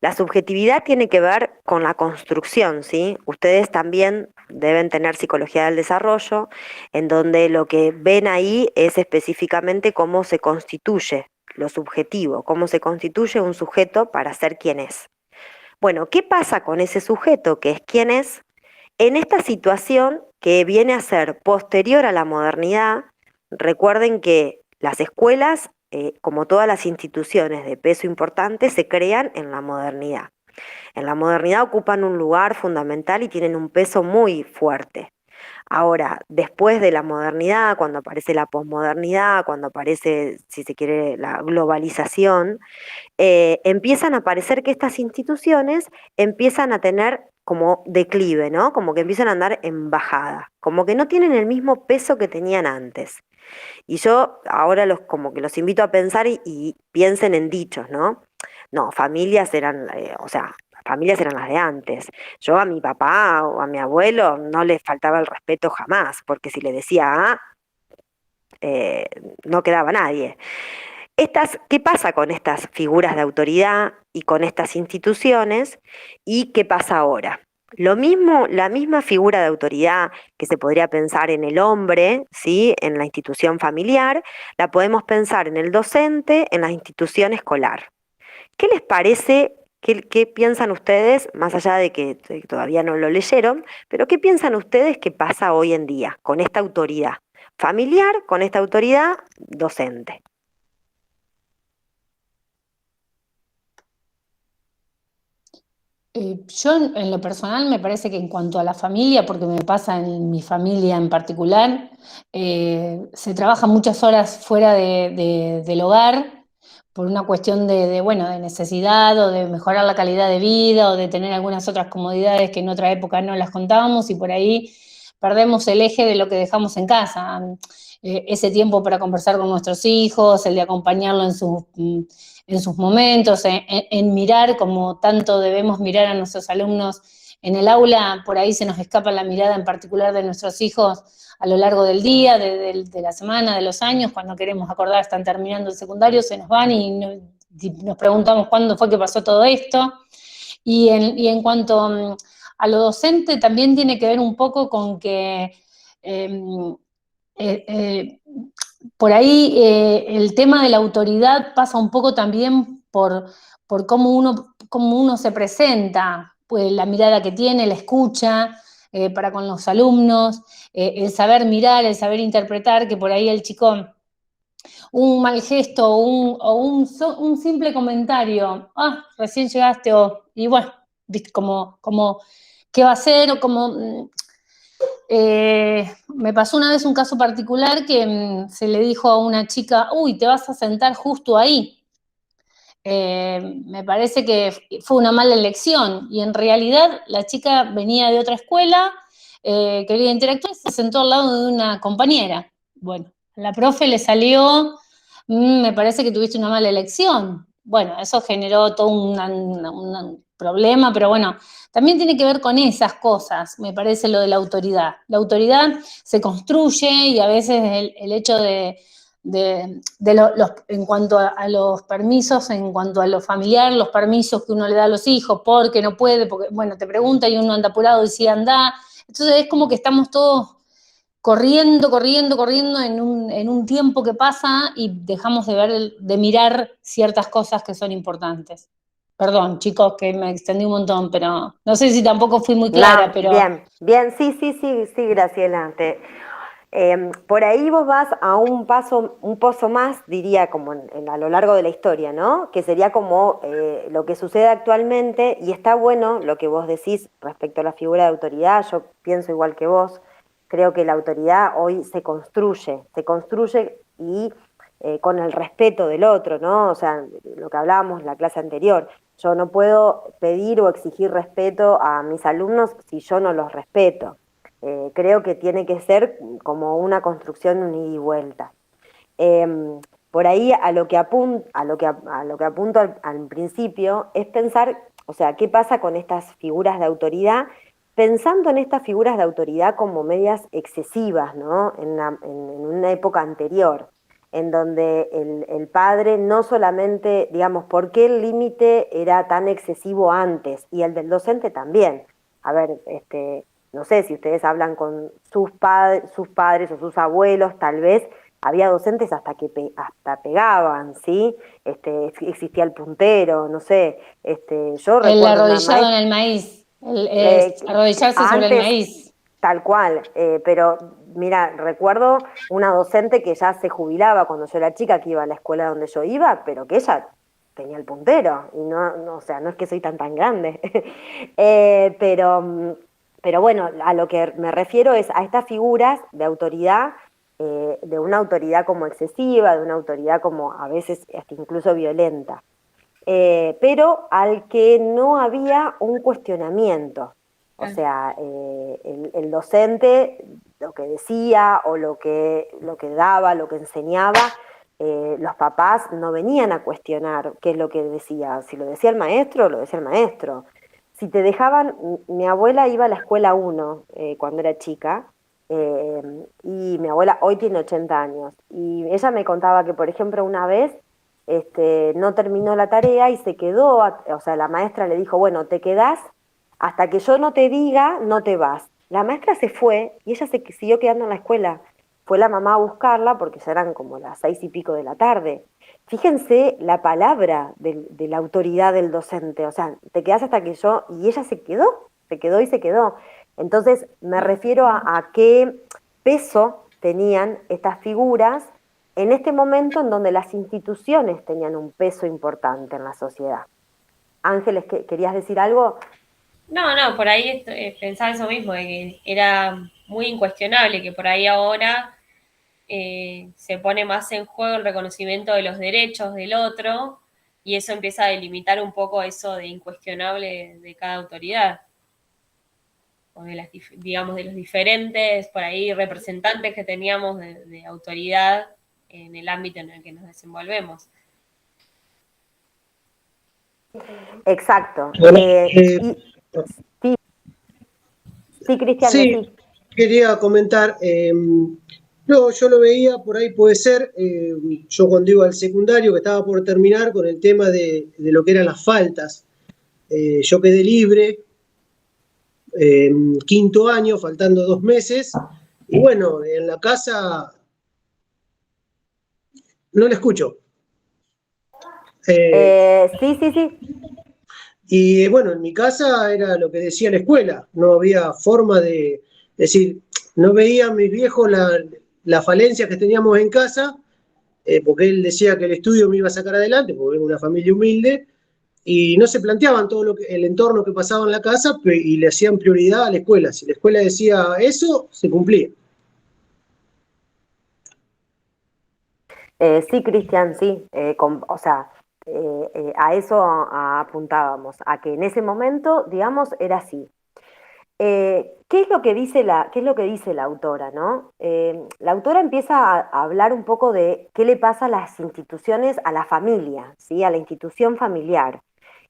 La subjetividad tiene que ver con la construcción, ¿sí? Ustedes también deben tener psicología del desarrollo, en donde lo que ven ahí es específicamente cómo se constituye lo subjetivo, cómo se constituye un sujeto para ser quien es. Bueno, ¿qué pasa con ese sujeto que es quien es en esta situación que viene a ser posterior a la modernidad? Recuerden que las escuelas, como todas las instituciones de peso importante, se crean en la modernidad. En la modernidad ocupan un lugar fundamental y tienen un peso muy fuerte. Ahora, después de la modernidad, cuando aparece la posmodernidad, cuando aparece, si se quiere, la globalización, empiezan a aparecer que estas instituciones empiezan a tener como declive, ¿no? Como que empiezan a andar en bajada, como que no tienen el mismo peso que tenían antes. Y yo ahora como que los invito a pensar y piensen en dichos, ¿no? No, familias eran, o sea, familias eran las de antes. Yo a mi papá o a mi abuelo no les faltaba el respeto jamás, porque si le decía A, eh, no quedaba nadie. ¿Qué pasa con estas figuras de autoridad y con estas instituciones? ¿Y qué pasa ahora? Lo mismo, la misma figura de autoridad que se podría pensar en el hombre, ¿sí? En la institución familiar, la podemos pensar en el docente, en la institución escolar. ¿Qué les parece? ¿Qué piensan ustedes, más allá de que todavía no lo leyeron, pero qué piensan ustedes que pasa hoy en día con esta autoridad familiar, con esta autoridad docente? Yo en lo personal me parece que en cuanto a la familia, porque me pasa en mi familia en particular, se trabaja muchas horas fuera del hogar por una cuestión bueno, de necesidad o de mejorar la calidad de vida o de tener algunas otras comodidades que en otra época no las contábamos y por ahí perdemos el eje de lo que dejamos en casa. Ese tiempo para conversar con nuestros hijos, el de acompañarlo en sus momentos, en mirar como tanto debemos mirar a nuestros alumnos en el aula, por ahí se nos escapa la mirada en particular de nuestros hijos a lo largo del día, de la semana, de los años, cuando queremos acordar, están terminando el secundario, se nos van y nos preguntamos cuándo fue que pasó todo esto. Y en cuanto a lo docente, también tiene que ver un poco con que por ahí el tema de la autoridad pasa un poco también por cómo uno se presenta, pues la mirada que tiene, la escucha para con los alumnos, el saber mirar, el saber interpretar, que por ahí el chico, un mal gesto un simple comentario, recién llegaste, y bueno, ¿viste? Como ¿qué va a hacer? O como me pasó una vez un caso particular que se le dijo a una chica, uy, te vas a sentar justo ahí. Me parece que fue una mala elección y en realidad la chica venía de otra escuela, quería interactuar y se sentó al lado de una compañera. Bueno, a la profe le salió, me parece que tuviste una mala elección. Bueno, eso generó todo un problema, pero bueno, también tiene que ver con esas cosas, me parece lo de la autoridad. La autoridad se construye y a veces el hecho en cuanto a los permisos, en cuanto a lo familiar, los permisos que uno le da a los hijos, porque no puede, porque, bueno, te pregunta y uno anda apurado y sí anda. Entonces es como que estamos todos corriendo en un tiempo que pasa y dejamos de mirar ciertas cosas que son importantes. Perdón, chicos, que me extendí un montón, pero no sé si tampoco fui muy clara, No, pero... bien, bien, sí, Graciela. Por ahí vos vas a un pozo más, diría, como a lo largo de la historia, ¿no? Que sería como lo que sucede actualmente, y está bueno lo que vos decís respecto a la figura de autoridad, yo pienso igual que vos, creo que la autoridad hoy se construye y con el respeto del otro, ¿no? O sea, lo que hablábamos en la clase anterior, yo no puedo pedir o exigir respeto a mis alumnos si yo no los respeto. Creo que tiene que ser como una construcción un ida y vuelta. Por ahí a lo que apunto al principio es pensar, o sea, qué pasa con estas figuras de autoridad, pensando en estas figuras de autoridad como medias excesivas, ¿no? En una época anterior, en donde el padre no solamente, digamos, ¿por qué el límite era tan excesivo antes? Y el del docente también. A ver, no sé si ustedes hablan con sus padres o sus abuelos, tal vez había docentes hasta que hasta pegaban, ¿sí? Existía el puntero, no sé. Yo El recuerdo una arrodillado en maestra, el maíz, arrodillarse sobre el antes, maíz. tal cual, pero mira, recuerdo una docente que ya se jubilaba cuando yo era chica, que iba a la escuela donde yo iba, pero que ella tenía el puntero, y o sea, no es que soy tan grande, pero bueno, a lo que me refiero es a estas figuras de autoridad, de una autoridad como excesiva, de una autoridad como a veces hasta incluso violenta, pero al que no había un cuestionamiento. O sea, el docente lo que decía o lo que daba, lo que enseñaba, los papás no venían a cuestionar qué es lo que decía. Si lo decía el maestro, lo decía el maestro. Si te dejaban, mi abuela iba a la escuela 1 cuando era chica, y mi abuela hoy tiene 80 años, y ella me contaba que, por ejemplo, una vez no terminó la tarea y se quedó, o sea, la maestra le dijo, bueno, te quedás, hasta que yo no te diga, no te vas. La maestra se fue y ella se siguió quedando en la escuela. Fue la mamá a buscarla porque ya eran como las 6:00 de la tarde. Fíjense la palabra de la autoridad del docente, o sea, te quedás hasta que yo, y ella se quedó y se quedó. Entonces, me refiero a qué peso tenían estas figuras en este momento en donde las instituciones tenían un peso importante en la sociedad. Ángeles, ¿querías decir algo? No, por ahí pensaba eso mismo, de que era muy incuestionable, que por ahí ahora se pone más en juego el reconocimiento de los derechos del otro y eso empieza a delimitar un poco eso de incuestionable de cada autoridad. O de las, digamos, de los diferentes, por ahí, representantes que teníamos de autoridad en el ámbito en el que nos desenvolvemos. Exacto. Bueno, Sí, sí, Cristian, sí, decí. quería comentar, no, yo lo veía, por ahí puede ser, yo cuando iba al secundario, que estaba por terminar con el tema de lo que eran las faltas, yo quedé libre, quinto año, faltando 2 meses, y bueno, en la casa, no le escucho. Sí, sí, sí. Y bueno, en mi casa era lo que decía la escuela, no había forma de decir, no veían mis viejos la falencia que teníamos en casa, porque él decía que el estudio me iba a sacar adelante, porque era una familia humilde, y no se planteaban todo el entorno que pasaba en la casa y le hacían prioridad a la escuela. Si la escuela decía eso, se cumplía. Sí, Cristian, sí. O sea, a eso apuntábamos, a que en ese momento, digamos, era así. ¿Qué es lo que dice qué es lo que dice la autora, no? La autora empieza a hablar un poco de qué le pasa a las instituciones, a la familia, ¿sí? A la institución familiar.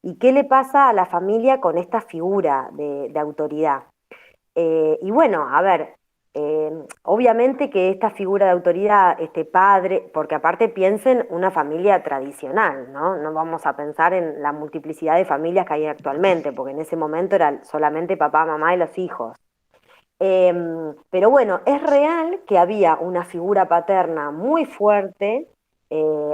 Y qué le pasa a la familia con esta figura de autoridad. Y bueno, a ver, obviamente que esta figura de autoridad, este padre, porque aparte piensen una familia tradicional, ¿no? No vamos a pensar en la multiplicidad de familias que hay actualmente, porque en ese momento era solamente papá, mamá y los hijos. Pero bueno, es real que había una figura paterna muy fuerte,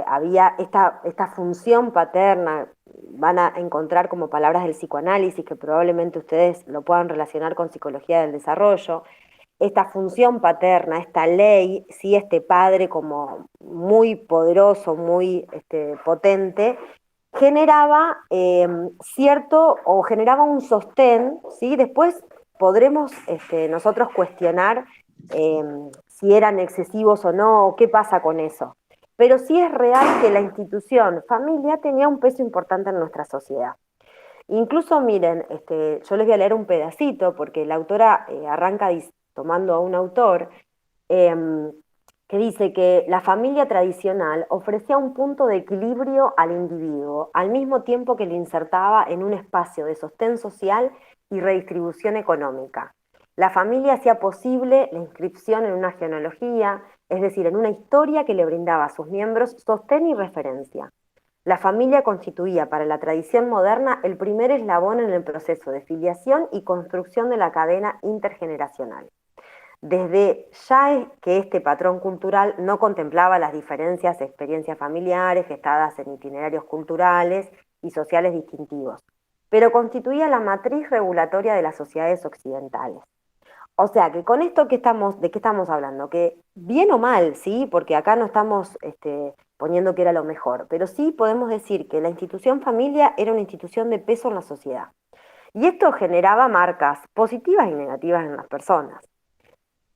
había esta función paterna, van a encontrar como palabras del psicoanálisis que probablemente ustedes lo puedan relacionar con psicología del desarrollo, esta función paterna, esta ley, ¿sí? Este padre como muy poderoso, muy potente, generaba cierto o generaba un sostén, ¿sí? Después podremos nosotros cuestionar eh, si eran excesivos o no, o qué pasa con eso. Pero sí es real que la institución familia tenía un peso importante en nuestra sociedad. Incluso, miren, yo les voy a leer un pedacito, porque la autora arranca tomando a un autor em, que dice que la familia tradicional ofrecía un punto de equilibrio al individuo, al mismo tiempo que le insertaba en un espacio de sostén social y redistribución económica. La familia hacía posible la inscripción en una genealogía, es decir, en una historia que le brindaba a sus miembros sostén y referencia. La familia constituía para la tradición moderna el primer eslabón en el proceso de filiación y construcción de la cadena intergeneracional. Desde ya es que este patrón cultural no contemplaba las diferencias de experiencias familiares gestadas en itinerarios culturales y sociales distintivos, pero constituía la matriz regulatoria de las sociedades occidentales. O sea, que con esto ¿de qué estamos hablando? Que bien o mal, ¿sí? Porque acá no estamos poniendo que era lo mejor, pero sí podemos decir que la institución familia era una institución de peso en la sociedad. Y esto generaba marcas positivas y negativas en las personas.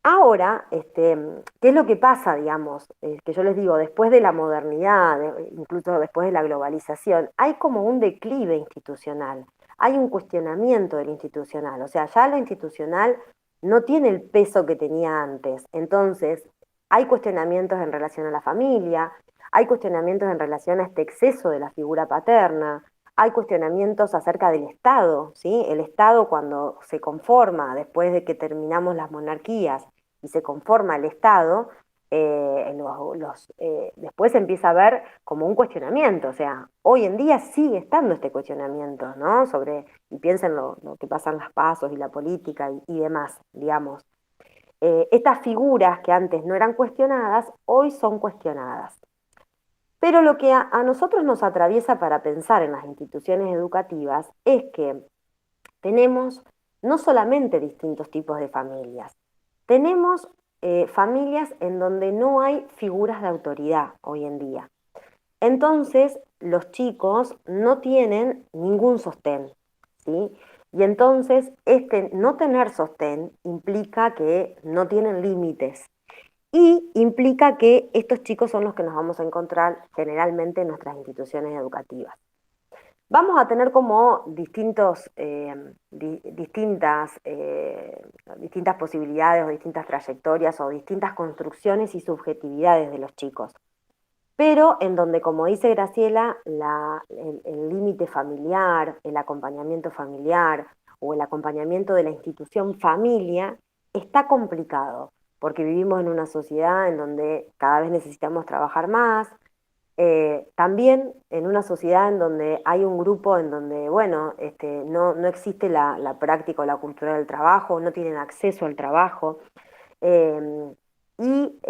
Ahora, ¿qué es lo que pasa, digamos? Que yo les digo, después de la modernidad, incluso después de la globalización, hay como un declive institucional. hay un cuestionamiento del institucional, o sea, ya lo institucional no tiene el peso que tenía antes. Entonces, hay cuestionamientos en relación a la familia, hay cuestionamientos en relación a este exceso de la figura paterna, hay cuestionamientos acerca del Estado, ¿sí? El Estado cuando se conforma, después de que terminamos las monarquías y se conforma el Estado, después empieza a haber como un cuestionamiento, o sea, hoy en día sigue estando este cuestionamiento, ¿no? Y piensen lo que pasan las pasos y la política y demás, digamos. Estas figuras que antes no eran cuestionadas, hoy son cuestionadas. Pero lo que a nosotros nos atraviesa para pensar en las instituciones educativas es que tenemos no solamente distintos tipos de familias, tenemos familias en donde no hay figuras de autoridad hoy en día. Entonces, los chicos no tienen ningún sostén, ¿sí? Y entonces, este no tener sostén implica que no tienen límites y implica que estos chicos son los que nos vamos a encontrar generalmente en nuestras instituciones educativas. Vamos a tener como distintas posibilidades o distintas trayectorias o distintas construcciones y subjetividades de los chicos. Pero en donde, como dice Graciela, el límite familiar, el acompañamiento familiar o el acompañamiento de la institución familia está complicado, porque vivimos en una sociedad en donde cada vez necesitamos trabajar más, también en una sociedad en donde hay un grupo en donde, bueno, no existe la práctica o la cultura del trabajo, no tienen acceso al trabajo, eh, y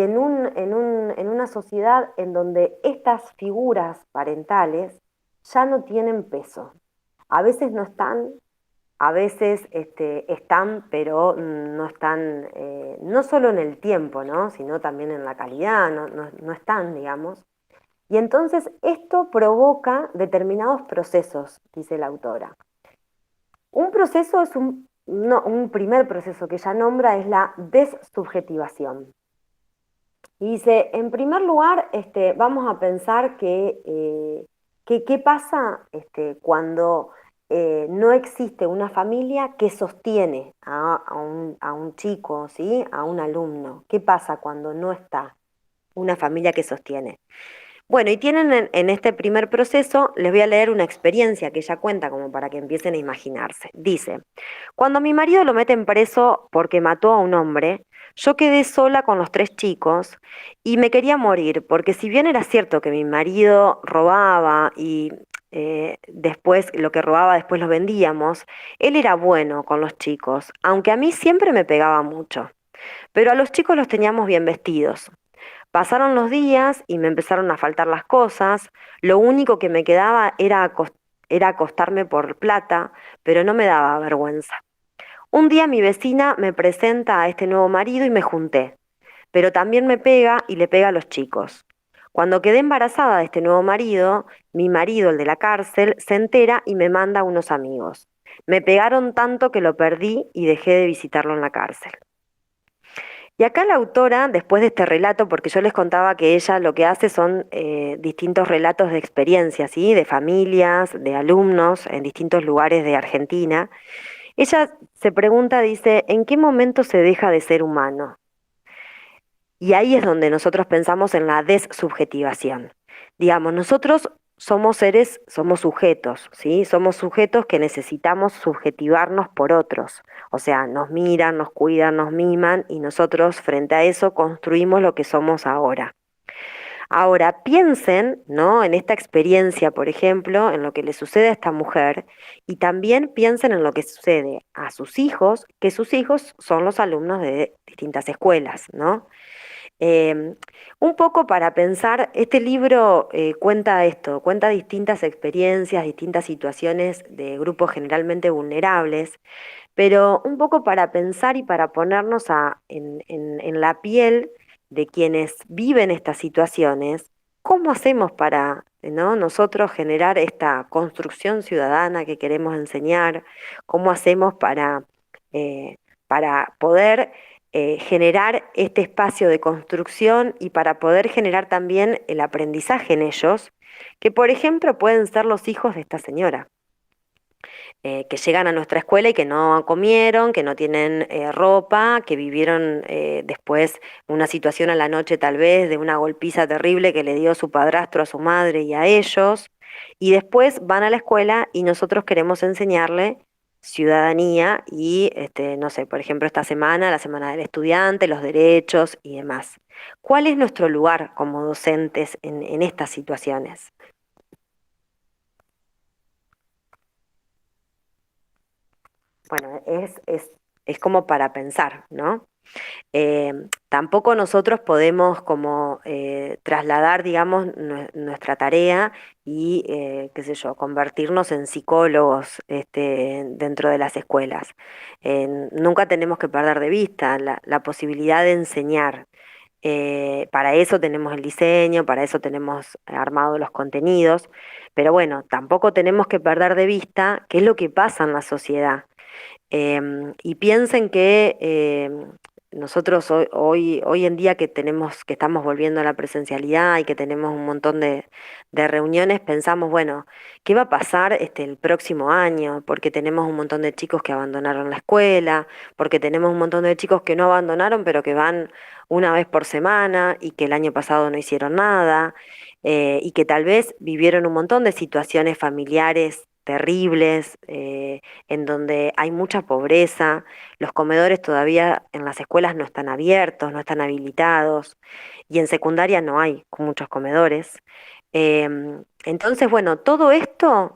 en una sociedad en donde estas figuras parentales ya no tienen peso. A veces no están, a veces están, pero no están, no solo en el tiempo, ¿no? Sino también en la calidad, no están, digamos. Y entonces esto provoca determinados procesos, dice la autora. Un proceso es un primer proceso que ella nombra es la dessubjetivación. Y dice, en primer lugar, vamos a pensar que qué pasa cuando no existe una familia que sostiene a un chico, ¿sí? A un alumno. ¿Qué pasa cuando no está una familia que sostiene? Bueno, y tienen en este primer proceso, les voy a leer una experiencia que ella cuenta como para que empiecen a imaginarse. Dice, cuando mi marido lo meten preso porque mató a un hombre, yo quedé sola con los 3 chicos y me quería morir, porque si bien era cierto que mi marido robaba y después lo que robaba después lo vendíamos, él era bueno con los chicos, aunque a mí siempre me pegaba mucho. Pero a los chicos los teníamos bien vestidos. Pasaron los días y me empezaron a faltar las cosas, lo único que me quedaba era acostarme por plata, pero no me daba vergüenza. Un día mi vecina me presenta a este nuevo marido y me junté, pero también me pega y le pega a los chicos. Cuando quedé embarazada de este nuevo marido, mi marido, el de la cárcel, se entera y me manda a unos amigos. Me pegaron tanto que lo perdí y dejé de visitarlo en la cárcel. Y acá la autora, después de este relato, porque yo les contaba que ella lo que hace son distintos relatos de experiencias, ¿sí? De familias, de alumnos en distintos lugares de Argentina, ella se pregunta, dice, ¿en qué momento se deja de ser humano? Y ahí es donde nosotros pensamos en la dessubjetivación. Digamos, nosotros somos seres, somos sujetos, ¿sí? Somos sujetos que necesitamos subjetivarnos por otros. O sea, nos miran, nos cuidan, nos miman y nosotros frente a eso construimos lo que somos ahora. Ahora, piensen, ¿no? En esta experiencia, por ejemplo, en lo que le sucede a esta mujer y también piensen en lo que sucede a sus hijos, que sus hijos son los alumnos de distintas escuelas, ¿no? Eh, un poco para pensar, este libro cuenta esto, cuenta distintas experiencias, distintas situaciones de grupos generalmente vulnerables, pero un poco para pensar y para ponernos en la piel de quienes viven estas situaciones, ¿cómo hacemos para, ¿no? nosotros generar esta construcción ciudadana que queremos enseñar? ¿Cómo hacemos para poder generar este espacio de construcción y para poder generar también el aprendizaje en ellos, que por ejemplo pueden ser los hijos de esta señora? que llegan a nuestra escuela y que no comieron, que no tienen ropa, que vivieron después una situación a la noche tal vez de una golpiza terrible que le dio su padrastro a su madre y a ellos, y después van a la escuela y nosotros queremos enseñarle ciudadanía y, no sé, por ejemplo, esta semana, la semana del estudiante, los derechos y demás. ¿Cuál es nuestro lugar como docentes en estas situaciones? Bueno, es como para pensar, ¿no? Eh, Tampoco nosotros podemos como trasladar, digamos, nuestra tarea y, qué sé yo, convertirnos en psicólogos dentro de las escuelas. Nunca tenemos que perder de vista la posibilidad de enseñar. Para eso tenemos el diseño, para eso tenemos armado los contenidos, pero bueno, tampoco tenemos que perder de vista qué es lo que pasa en la sociedad. Y piensen que nosotros hoy en día que estamos volviendo a la presencialidad y que tenemos un montón de reuniones, pensamos, bueno, ¿qué va a pasar el próximo año? Porque tenemos un montón de chicos que abandonaron la escuela, porque tenemos un montón de chicos que no abandonaron, pero que van una vez por semana y que el año pasado no hicieron nada, y que tal vez vivieron un montón de situaciones familiares terribles, en donde hay mucha pobreza, los comedores todavía en las escuelas no están abiertos, no están habilitados, y en secundaria no hay muchos comedores. Entonces, bueno, todo esto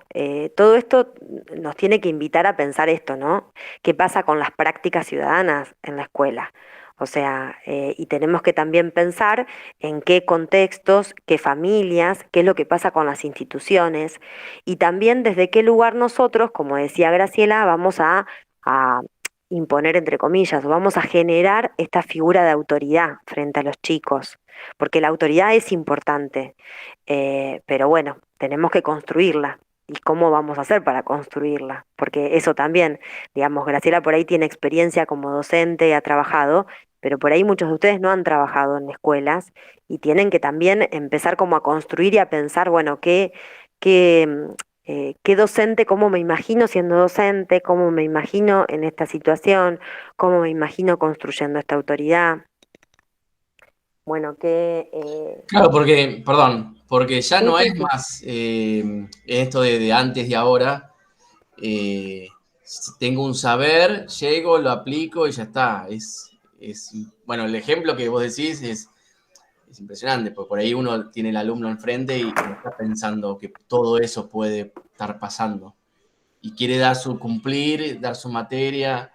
nos tiene que invitar a pensar esto, ¿no? ¿Qué pasa con las prácticas ciudadanas en la escuela? O sea, y tenemos que también pensar en qué contextos, qué familias, qué es lo que pasa con las instituciones y también desde qué lugar nosotros, como decía Graciela, vamos a imponer, entre comillas, o vamos a generar esta figura de autoridad frente a los chicos, porque la autoridad es importante, pero bueno, tenemos que construirla. ¿Y cómo vamos a hacer para construirla? Porque eso también, digamos, Graciela por ahí tiene experiencia como docente, ha trabajado, pero por ahí muchos de ustedes no han trabajado en escuelas y tienen que también empezar como a construir y a pensar, bueno, qué docente, cómo me imagino siendo docente, cómo me imagino en esta situación, cómo me imagino construyendo esta autoridad. Bueno, Claro, porque, perdón, porque ya sí, no sí, es sí. más esto de antes y ahora. eh, Tengo un saber, llego, lo aplico y ya está. Bueno, el ejemplo que vos decís es impresionante, porque por ahí uno tiene el alumno enfrente y no está pensando que todo eso puede estar pasando. Y quiere cumplir, dar su materia,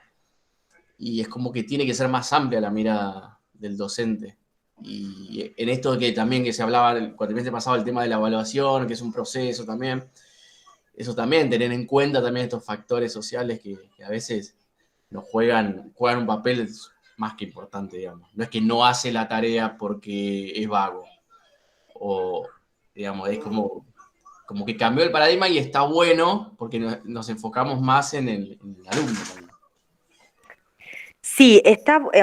y es como que tiene que ser más amplia la mirada del docente. Y en esto que también que se hablaba, cuando se pasaba el tema de la evaluación, que es un proceso también, eso también, tener en cuenta también estos factores sociales que a veces juegan un papel más que importante, digamos. No es que no hace la tarea porque es vago, o, digamos, es como que cambió el paradigma y está bueno porque nos enfocamos más en el alumno también. Sí,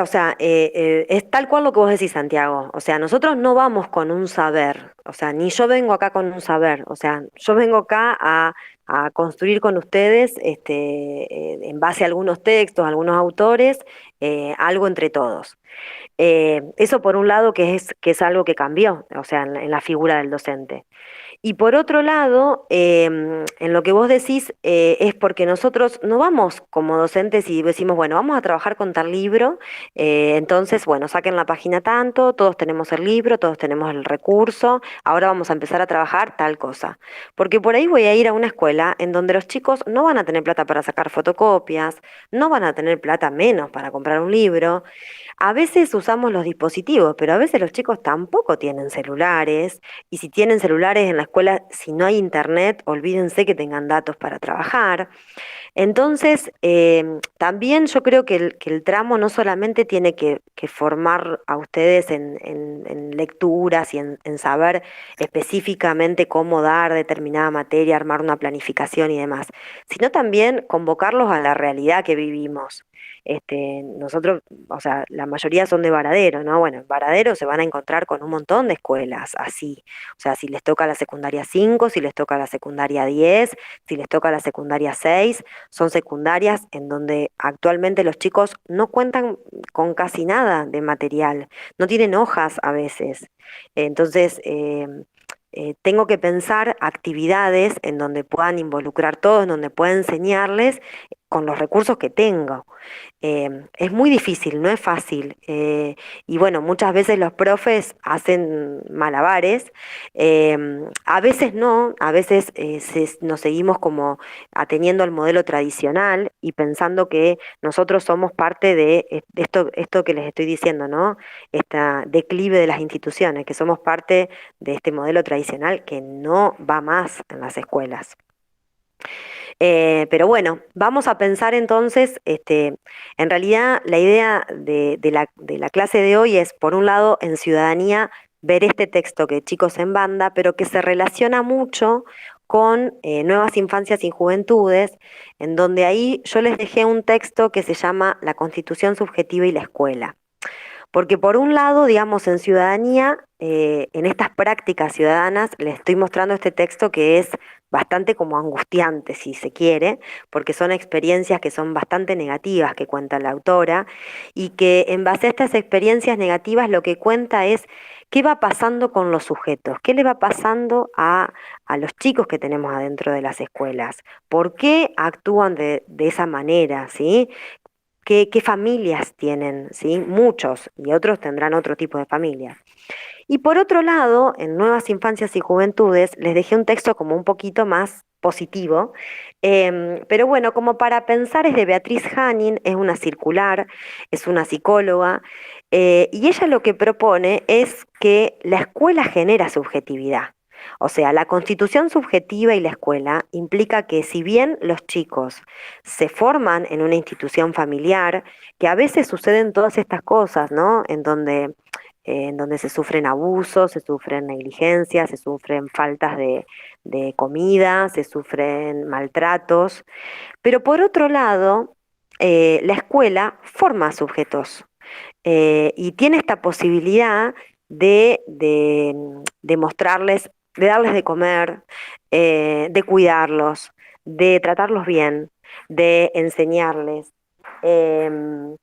o sea, es tal cual lo que vos decís, Santiago. O sea, nosotros no vamos con un saber, o sea, ni yo vengo acá con un saber, o sea, yo vengo acá a construir con ustedes, en base a algunos textos, algunos autores, algo entre todos. Eso por un lado que es algo que cambió, o sea, en la figura del docente. Y por otro lado, en lo que vos decís, es porque nosotros no vamos como docentes y decimos, bueno, vamos a trabajar con tal libro, entonces, bueno, saquen la página tanto, todos tenemos el libro, todos tenemos el recurso, ahora vamos a empezar a trabajar tal cosa. Porque por ahí voy a ir a una escuela en donde los chicos no van a tener plata para sacar fotocopias, no van a tener plata menos para comprar un libro. A veces usamos los dispositivos, pero a veces los chicos tampoco tienen celulares, y si tienen celulares en la escuela, si no hay internet, olvídense que tengan datos para trabajar. Entonces, también yo creo que el tramo no solamente tiene que formar a ustedes en lecturas y en saber específicamente cómo dar determinada materia, armar una planificación y demás, sino también convocarlos a la realidad que vivimos. nosotros, o sea, la mayoría son de Varadero, ¿no? Bueno, en Varadero se van a encontrar con un montón de escuelas así. O sea, si les toca la secundaria 5, si les toca la secundaria 10, si les toca la secundaria 6, son secundarias en donde actualmente los chicos no cuentan con casi nada de material, no tienen hojas a veces. Entonces, tengo que pensar actividades en donde puedan involucrar todos, en donde pueda enseñarles con los recursos que tengo. Es muy difícil, no es fácil. Y bueno, muchas veces los profes hacen malabares, a veces no, a veces nos seguimos como ateniendo al modelo tradicional y pensando que nosotros somos parte de esto que les estoy diciendo, ¿no? Esta declive de las instituciones, que somos parte de este modelo tradicional que no va más en las escuelas. Pero bueno, vamos a pensar entonces, en realidad la idea de la clase de hoy es, por un lado, en ciudadanía, ver este texto que Chicos en Banda, pero que se relaciona mucho con Nuevas Infancias y Juventudes, en donde ahí yo les dejé un texto que se llama La Constitución Subjetiva y la Escuela. Porque por un lado, digamos, en ciudadanía, en estas prácticas ciudadanas, les estoy mostrando este texto que es bastante como angustiante, si se quiere, porque son experiencias que son bastante negativas que cuenta la autora, y que en base a estas experiencias negativas lo que cuenta es qué va pasando con los sujetos, qué le va pasando a los chicos que tenemos adentro de las escuelas, por qué actúan de esa manera, ¿sí? ¿Qué familias tienen? ¿Sí? Muchos, y otros tendrán otro tipo de familias. Y por otro lado, en Nuevas Infancias y Juventudes, les dejé un texto como un poquito más positivo, pero bueno, como para pensar es de Beatriz Hanning, es una circular, es una psicóloga, y ella lo que propone es que la escuela genera subjetividad. O sea, la constitución subjetiva y la escuela implica que si bien los chicos se forman en una institución familiar, que a veces suceden todas estas cosas, ¿no? En donde se sufren abusos, se sufren negligencias, se sufren faltas de comida, se sufren maltratos, pero por otro lado, la escuela forma sujetos y tiene esta posibilidad de mostrarles, de darles de comer, de cuidarlos, de tratarlos bien, de enseñarles. em,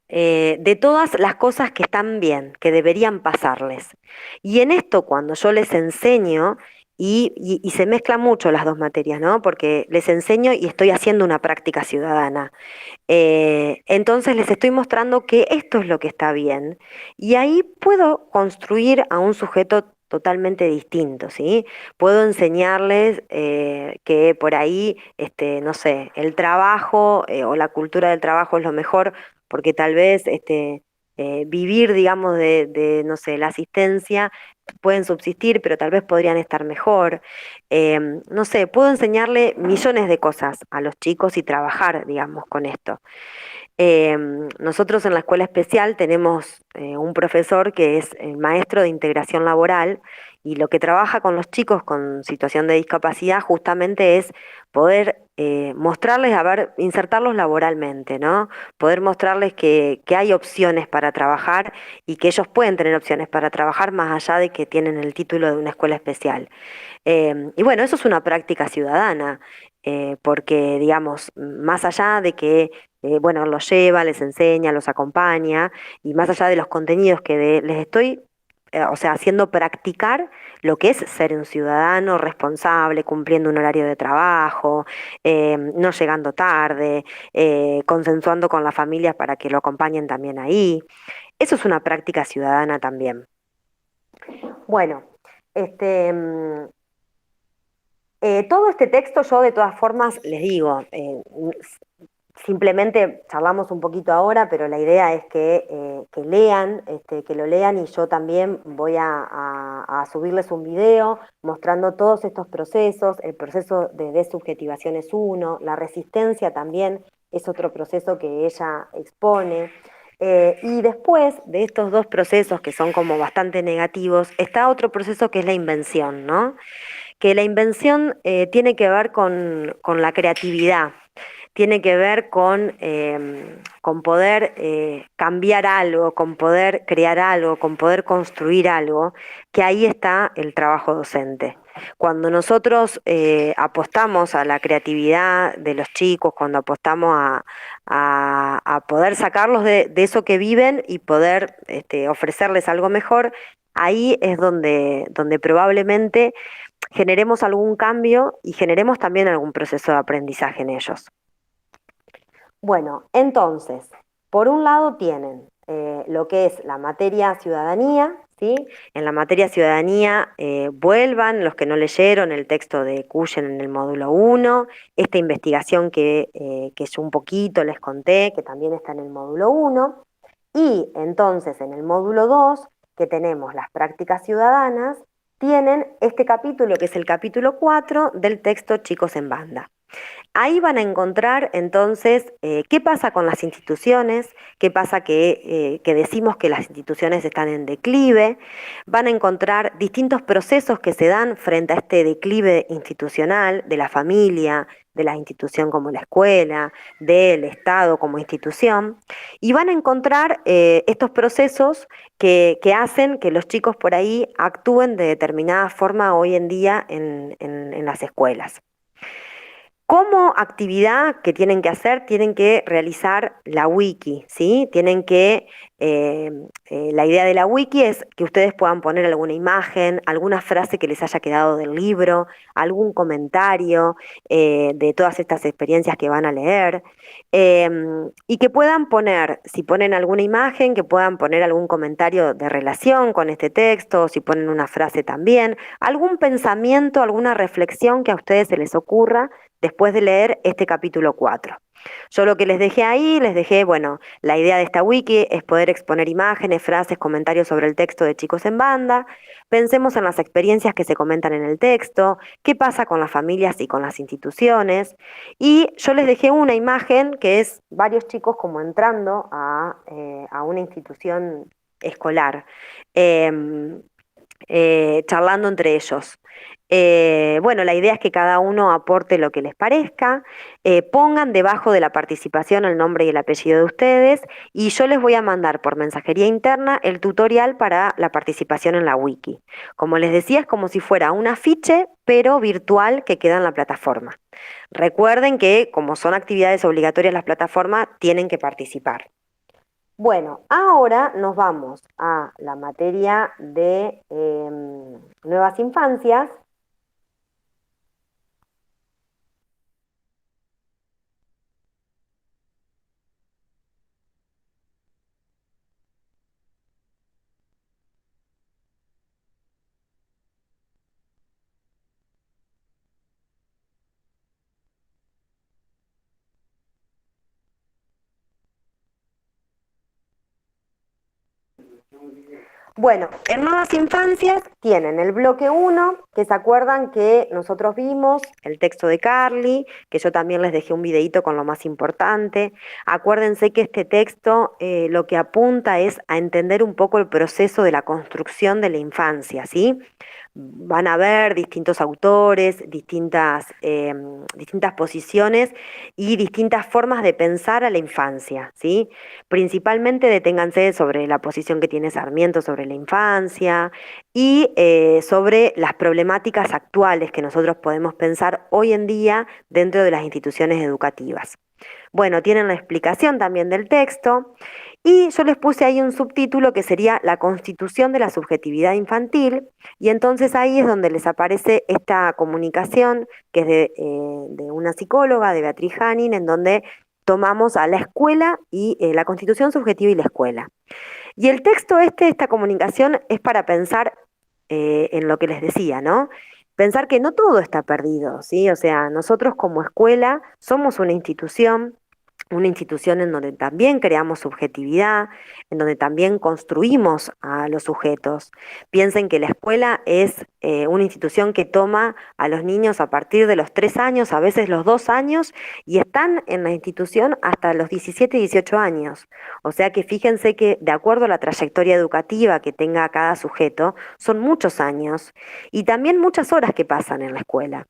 de todas las cosas que están bien, que deberían pasarles. Y en esto, cuando yo les enseño, y se mezclan mucho las dos materias, ¿no? Porque les enseño y estoy haciendo una práctica ciudadana. Entonces les estoy mostrando que esto es lo que está bien. Y ahí puedo construir a un sujeto totalmente distinto, ¿sí? Puedo enseñarles que por ahí, no sé, el trabajo o la cultura del trabajo es lo mejor, porque tal vez vivir, digamos, no sé, la asistencia pueden subsistir, pero tal vez podrían estar mejor. No sé, puedo enseñarle millones de cosas a los chicos y trabajar, digamos, con esto. Nosotros en la escuela especial tenemos un profesor que es el maestro de integración laboral y lo que trabaja con los chicos con situación de discapacidad justamente es poder mostrarles, a ver, insertarlos laboralmente, ¿no? Poder mostrarles que hay opciones para trabajar y que ellos pueden tener opciones para trabajar más allá de que tienen el título de una escuela especial. Y bueno, eso es una práctica ciudadana, porque, digamos, más allá de que, bueno, los lleva, les enseña, los acompaña, y más allá de los contenidos que les estoy, o sea, haciendo practicar lo que es ser un ciudadano responsable, cumpliendo un horario de trabajo, no llegando tarde, consensuando con las familias para que lo acompañen también ahí. Eso es una práctica ciudadana también. Bueno, este, mm, todo este texto yo de todas formas les digo, simplemente charlamos un poquito ahora, pero la idea es que lean, que lo lean y yo también voy a subirles un video mostrando todos estos procesos. El proceso de desubjetivación es uno, la resistencia también es otro proceso que ella expone. Y después de estos dos procesos que son como bastante negativos, está otro proceso que es la invención, ¿no? Que la invención tiene que ver con la creatividad. tiene que ver con poder cambiar algo, con poder crear algo, con poder construir algo, que ahí está el trabajo docente. Cuando nosotros apostamos a la creatividad de los chicos, cuando apostamos a poder sacarlos de eso que viven y poder ofrecerles algo mejor, ahí es donde probablemente generemos algún cambio y generemos también algún proceso de aprendizaje en ellos. Bueno, entonces, por un lado tienen lo que es la materia ciudadanía, ¿sí? En la materia ciudadanía vuelvan los que no leyeron el texto de Cullen en el módulo 1, esta investigación que yo un poquito les conté, que también está en el módulo 1, y entonces en el módulo 2, que tenemos las prácticas ciudadanas, tienen este capítulo, que es el capítulo 4 del texto Chicos en Banda. Ahí van a encontrar entonces qué pasa con las instituciones, qué pasa que decimos que las instituciones están en declive, van a encontrar distintos procesos que se dan frente a este declive institucional de la familia, de la institución como la escuela, del Estado como institución, y van a encontrar estos procesos que hacen que los chicos por ahí actúen de determinada forma hoy en día en las escuelas. Como actividad que tienen que hacer, tienen que realizar la wiki, ¿sí? Tienen que, la idea de la wiki es que ustedes puedan poner alguna imagen, alguna frase que les haya quedado del libro, algún comentario de todas estas experiencias que van a leer, y que puedan poner, si ponen alguna imagen, que puedan poner algún comentario de relación con este texto, si ponen una frase también, algún pensamiento, alguna reflexión que a ustedes se les ocurra después de leer este capítulo 4. Yo lo que les dejé ahí, les dejé, bueno, la idea de esta wiki es poder exponer imágenes, frases, comentarios sobre el texto de Chicos en Banda. Pensemos en las experiencias que se comentan en el texto, qué pasa con las familias y con las instituciones. Y yo les dejé una imagen que es varios chicos como entrando a una institución escolar, charlando entre ellos. Bueno, la idea es que cada uno aporte lo que les parezca, pongan debajo de la participación el nombre y el apellido de ustedes, y yo les voy a mandar por mensajería interna el tutorial para la participación en la wiki. Como les decía, es como si fuera un afiche, pero virtual, que queda en la plataforma. Recuerden que, como son actividades obligatorias las plataformas, tienen que participar. Bueno, ahora nos vamos a la materia de nuevas infancias. Bueno, en Nuevas Infancias tienen el bloque 1, que se acuerdan que nosotros vimos el texto de Carly, que yo también les dejé un videíto con lo más importante. Acuérdense que este texto lo que apunta es a entender un poco el proceso de la construcción de la infancia, ¿sí? Van a ver distintos autores, distintas posiciones y distintas formas de pensar a la infancia, ¿sí? Principalmente deténganse sobre la posición que tiene Sarmiento sobre la infancia y sobre las problemáticas actuales que nosotros podemos pensar hoy en día dentro de las instituciones educativas. Bueno, tienen la explicación también del texto y yo les puse ahí un subtítulo que sería la constitución de la subjetividad infantil, y entonces ahí es donde les aparece esta comunicación que es de una psicóloga, de Beatriz Hanin, en donde tomamos a la escuela y la constitución subjetiva y la escuela. Y el texto esta comunicación es para pensar en lo que les decía, ¿no? Pensar que no todo está perdido, ¿sí? O sea, nosotros como escuela somos una institución en donde también creamos subjetividad, en donde también construimos a los sujetos. Piensen que la escuela es una institución que toma a los niños a partir de los 3 años, a veces los 2 años, y están en la institución hasta los 17, 18 años. O sea que fíjense que de acuerdo a la trayectoria educativa que tenga cada sujeto, son muchos años y también muchas horas que pasan en la escuela.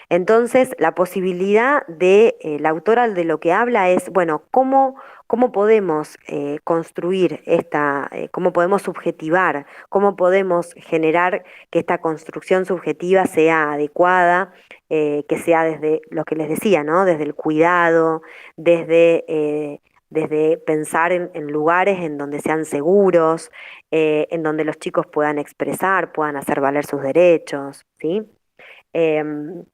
Entonces, la posibilidad de, la autora de lo que habla es, bueno, cómo podemos construir cómo podemos subjetivar, cómo podemos generar que esta construcción subjetiva sea adecuada, que sea desde lo que les decía, ¿no? Desde el cuidado, desde pensar en lugares en donde sean seguros, en donde los chicos puedan expresar, puedan hacer valer sus derechos, ¿sí? Em,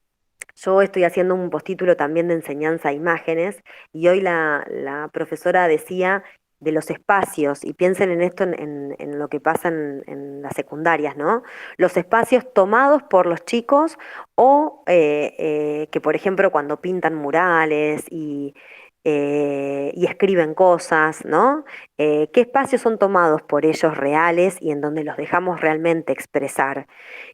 yo estoy haciendo un postítulo también de enseñanza a imágenes y hoy la profesora decía de los espacios, y piensen en esto en lo que pasa en las secundarias, ¿no? Los espacios tomados por los chicos o que, por ejemplo, cuando pintan murales y escriben cosas, ¿no? ¿Qué espacios son tomados por ellos reales y en donde los dejamos realmente expresar?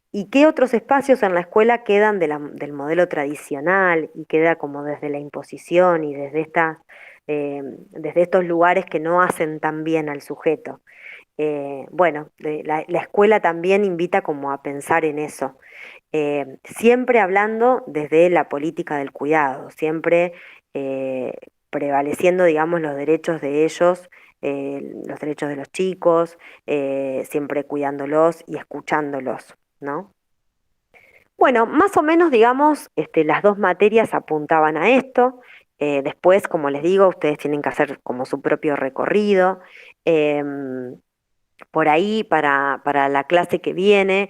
¿Y qué otros espacios en la escuela quedan del modelo tradicional y queda como desde la imposición y desde estos lugares que no hacen tan bien al sujeto? Bueno, la escuela también invita como a pensar en eso, siempre hablando desde la política del cuidado, siempre eh, prevaleciendo, digamos, los derechos de ellos, los derechos de los chicos, siempre cuidándolos y escuchándolos, ¿no? Bueno, más o menos, digamos, las dos materias apuntaban a esto. Después, como les digo, ustedes tienen que hacer como su propio recorrido. Em, por ahí, para la clase que viene,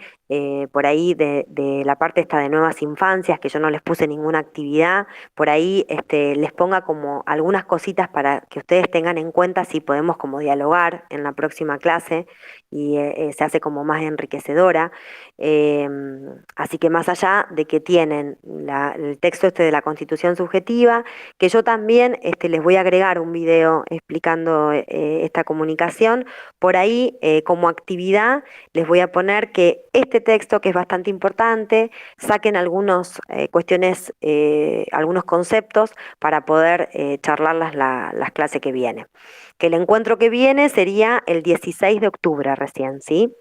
por ahí de la parte esta de nuevas infancias, que yo no les puse ninguna actividad, por ahí les ponga como algunas cositas para que ustedes tengan en cuenta si podemos como dialogar en la próxima clase y se hace como más enriquecedora. Así que más allá de que tienen el texto de la Constitución subjetiva, que yo también les voy a agregar un video explicando esta comunicación, por ahí como actividad les voy a poner que este texto, que es bastante importante, saquen algunas cuestiones, algunos conceptos para poder charlarlas las clases que vienen. Que el encuentro que viene sería el 16 de octubre recién, ¿sí?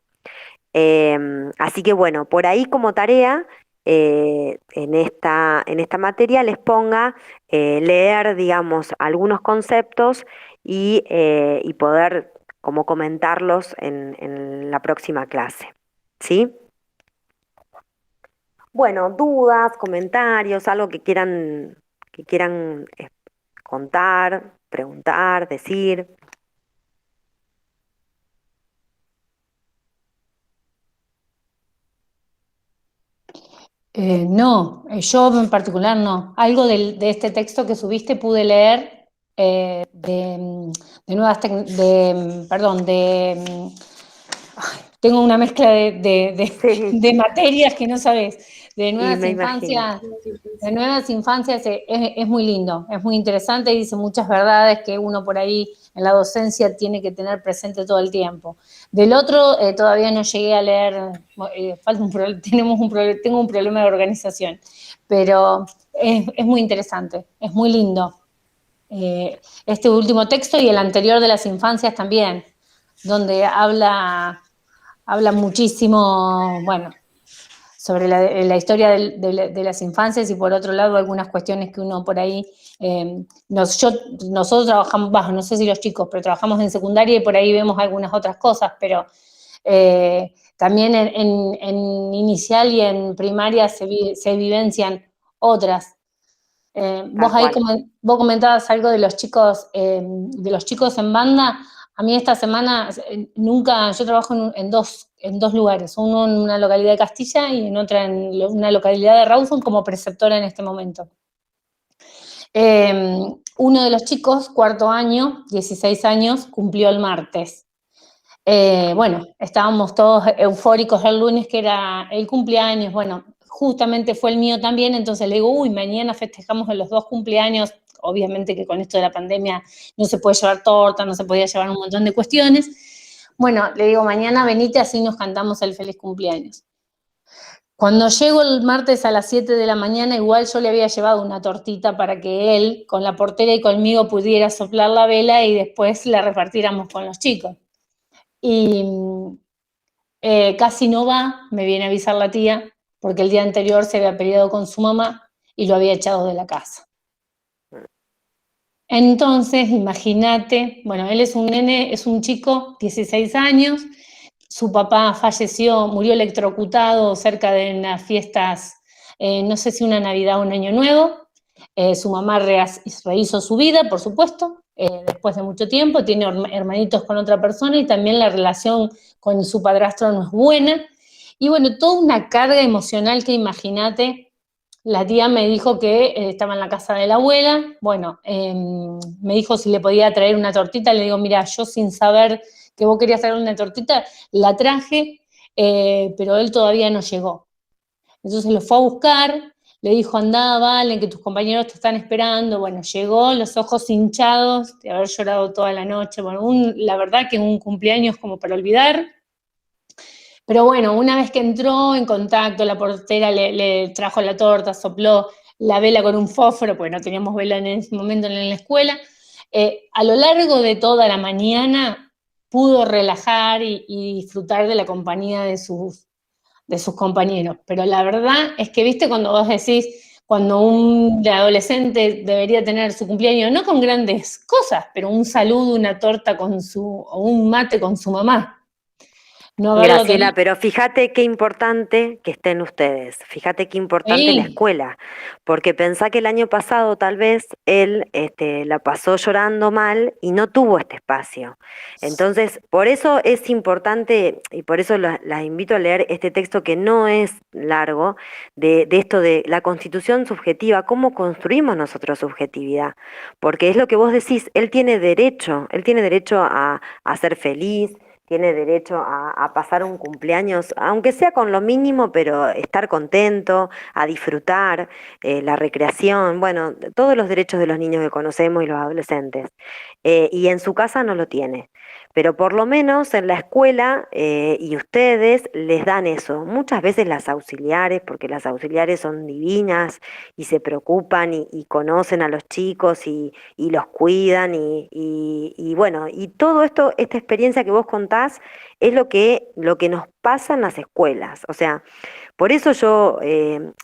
Así que bueno, por ahí como tarea, en esta materia les ponga leer, digamos, algunos conceptos y poder como comentarlos en la próxima clase, ¿sí? Bueno, dudas, comentarios, algo que quieran contar, preguntar, decir. No, yo en particular no. Algo de este texto que subiste pude leer de nuevas perdón, tengo una mezcla Sí, de materias que no sabes, de y nuevas me imagino. infancias. De nuevas infancias es muy lindo, es muy interesante y dice muchas verdades que uno por ahí en la docencia tiene que tener presente todo el tiempo. Del otro todavía no llegué a leer, tengo un problema de organización, pero es muy interesante, es muy lindo. Este último texto y el anterior de las infancias también, donde habla muchísimo, bueno, sobre la historia de las infancias y por otro lado algunas cuestiones que uno por ahí, nosotros trabajamos, no sé si los chicos, pero trabajamos en secundaria y por ahí vemos algunas otras cosas, pero también en inicial y en primaria se vivencian otras. Vos comentabas algo de los chicos en banda. A mí esta semana yo trabajo en dos lugares, uno en una localidad de Castilla y en otra en una localidad de Rawson como preceptora en este momento. Uno de los chicos, cuarto año, 16 años, cumplió el martes. Bueno, estábamos todos eufóricos el lunes que era el cumpleaños, bueno, justamente fue el mío también, entonces le digo, mañana festejamos los dos cumpleaños, obviamente que con esto de la pandemia no se puede llevar torta, no se podía llevar un montón de cuestiones. Bueno, le digo, mañana venite, así nos cantamos el feliz cumpleaños. Cuando llego el martes a las 7 de la mañana, igual yo le había llevado una tortita para que él, con la portera y conmigo, pudiera soplar la vela y después la repartiéramos con los chicos. Y casi no va, me viene a avisar la tía, porque el día anterior se había peleado con su mamá y lo había echado de la casa. Entonces, imagínate, bueno, él es un nene, es un chico, 16 años, su papá falleció, murió electrocutado cerca de unas fiestas, no sé si una Navidad o un Año Nuevo. Su mamá rehizo su vida, por supuesto, después de mucho tiempo, tiene hermanitos con otra persona y también la relación con su padrastro no es buena. Y bueno, toda una carga emocional que imagínate. La tía me dijo que estaba en la casa de la abuela, bueno, me dijo si le podía traer una tortita, le digo, mira, yo sin saber que vos querías traer una tortita, la traje, pero él todavía no llegó. Entonces lo fue a buscar, le dijo, andá, Valen, que tus compañeros te están esperando. Bueno, llegó, los ojos hinchados, de haber llorado toda la noche. Bueno, la verdad que un cumpleaños como para olvidar. Pero bueno, una vez que entró en contacto, la portera le trajo la torta, sopló la vela con un fósforo, porque no teníamos vela en ese momento en la escuela. A lo largo de toda la mañana pudo relajar y disfrutar de la compañía de sus compañeros. Pero la verdad es que, viste, cuando vos decís, cuando un adolescente debería tener su cumpleaños, no con grandes cosas, pero un saludo, una torta o un mate con su mamá. No haberlo Graciela, tenido. pero fíjate qué importante que estén ustedes, fíjate qué importante la Sí. escuela, porque pensá que el año pasado tal vez él la pasó llorando mal y no tuvo este espacio. Entonces, por eso es importante y por eso las invito a leer este texto que no es largo, de esto de la constitución subjetiva, cómo construimos nosotros subjetividad, porque es lo que vos decís, él tiene derecho a ser feliz, tiene derecho a pasar un cumpleaños, aunque sea con lo mínimo, pero estar contento, a disfrutar, la recreación, bueno, todos los derechos de los niños que conocemos y los adolescentes. Y en su casa no lo tiene. Pero por lo menos en la escuela, y ustedes les dan eso. Muchas veces las auxiliares, porque las auxiliares son divinas y se preocupan y conocen a los chicos y los cuidan y bueno, y todo esto, esta experiencia que vos contás es lo que nos pasa en las escuelas. O sea, por eso yo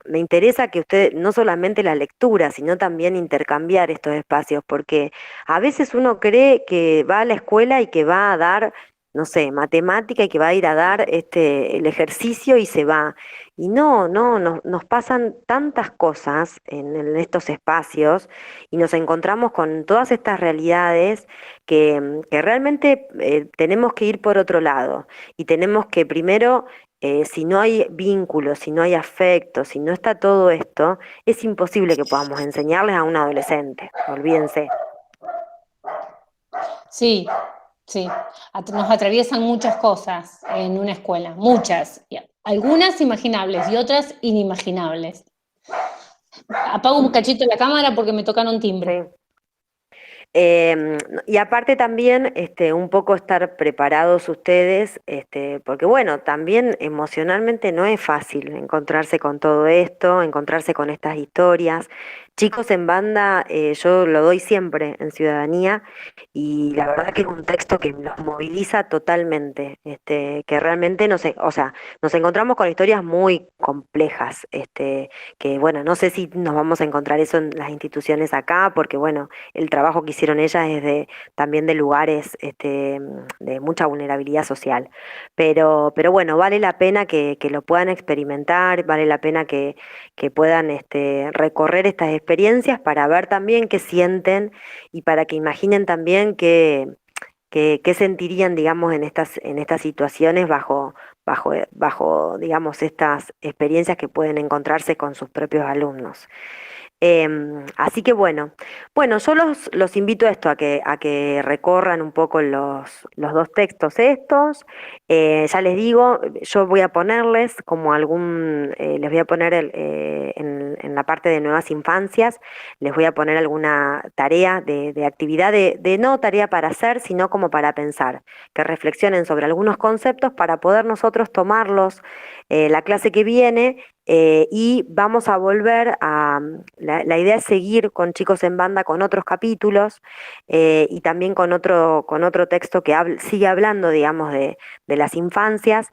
me interesa que usted, no solamente la lectura, sino también intercambiar estos espacios, porque a veces uno cree que va a la escuela y que va a dar, no sé, matemática y que va a ir a dar el ejercicio y se va. Y no, no, nos pasan tantas cosas en estos espacios y nos encontramos con todas estas realidades que realmente tenemos que ir por otro lado y tenemos que primero si no hay vínculos, si no hay afecto, si no está todo esto, es imposible que podamos enseñarles a un adolescente, olvídense. Sí, sí. Nos atraviesan muchas cosas en una escuela, muchas. Algunas imaginables y otras inimaginables. Apago un cachito la cámara porque me tocaron timbre. Sí. Y aparte también un poco estar preparados ustedes, porque bueno, también emocionalmente no es fácil encontrarse con todo esto, encontrarse con estas historias. Chicos en banda, yo lo doy siempre en Ciudadanía y la verdad que es un texto que los moviliza totalmente, que realmente no sé, o sea, nos encontramos con historias muy complejas, que bueno, no sé si nos vamos a encontrar eso en las instituciones acá, porque bueno, el trabajo que hicieron ellas es también de lugares de mucha vulnerabilidad social. Pero bueno, vale la pena que lo puedan experimentar, vale la pena que puedan recorrer estas experiencias para ver también qué sienten y para que imaginen también qué sentirían, digamos, en estas situaciones digamos, estas experiencias que pueden encontrarse con sus propios alumnos. Así que bueno, yo los invito a esto, a que recorran un poco los dos textos estos. Ya les digo, yo voy a ponerles como les voy a poner en la parte de nuevas infancias, les voy a poner alguna tarea de actividad, de no tarea para hacer, sino como para pensar, que reflexionen sobre algunos conceptos para poder nosotros tomarlos la clase que viene Y vamos a volver a, la idea es seguir con Chicos en Banda con otros capítulos y también con otro texto que sigue hablando, digamos, de las infancias,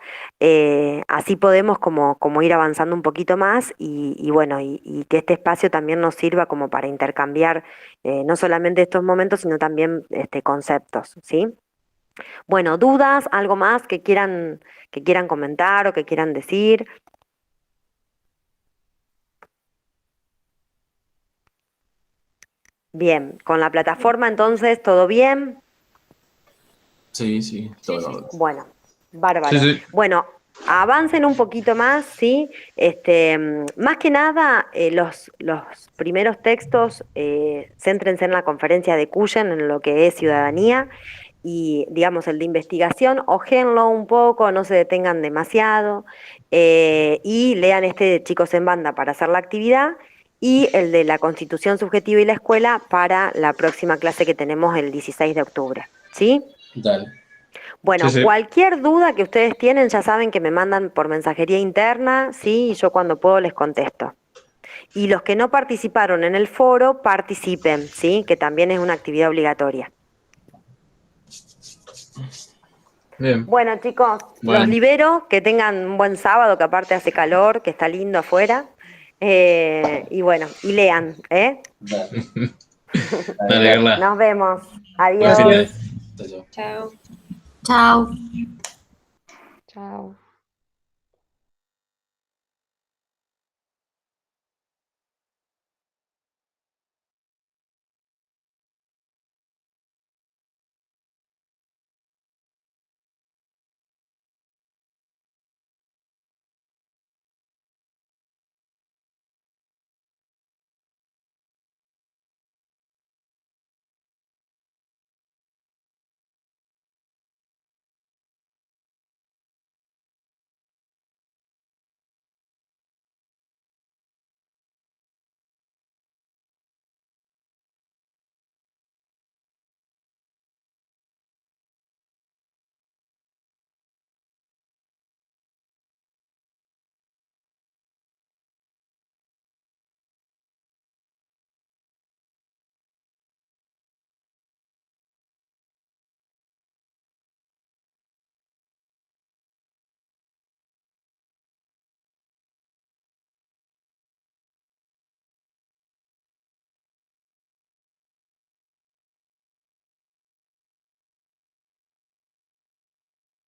así podemos como ir avanzando un poquito más y bueno, y que este espacio también nos sirva como para intercambiar no solamente estos momentos, sino también conceptos, ¿sí? Bueno, dudas, algo más que quieran comentar o que quieran decir. Bien, con la plataforma entonces, ¿todo bien? Sí, Sí, sí. Bueno, bárbaro. Sí, sí. Bueno, avancen un poquito más, ¿sí? Más que nada, los primeros textos, céntrense en la conferencia de Cuyen, en lo que es ciudadanía, y digamos el de investigación, ojenlo un poco, no se detengan demasiado, y lean este de Chicos en Banda para hacer la actividad, y el de la Constitución Subjetiva y la Escuela para la próxima clase que tenemos el 16 de octubre, ¿sí? Dale. Bueno, Sí, sí. cualquier duda que ustedes tienen, ya saben que me mandan por mensajería interna, ¿sí? Y yo cuando puedo les contesto. Y los que no participaron en el foro, participen, ¿sí? Que también es una actividad obligatoria. Bien. Bueno, chicos, Bueno. los libero, que tengan un buen sábado, que aparte hace calor, que está lindo afuera. Y bueno, y lean, ¿eh? Dale. Dale, Carla. Nos vemos. Buen fin de. Adiós. Chao, chao. Chao. Chao. Chao.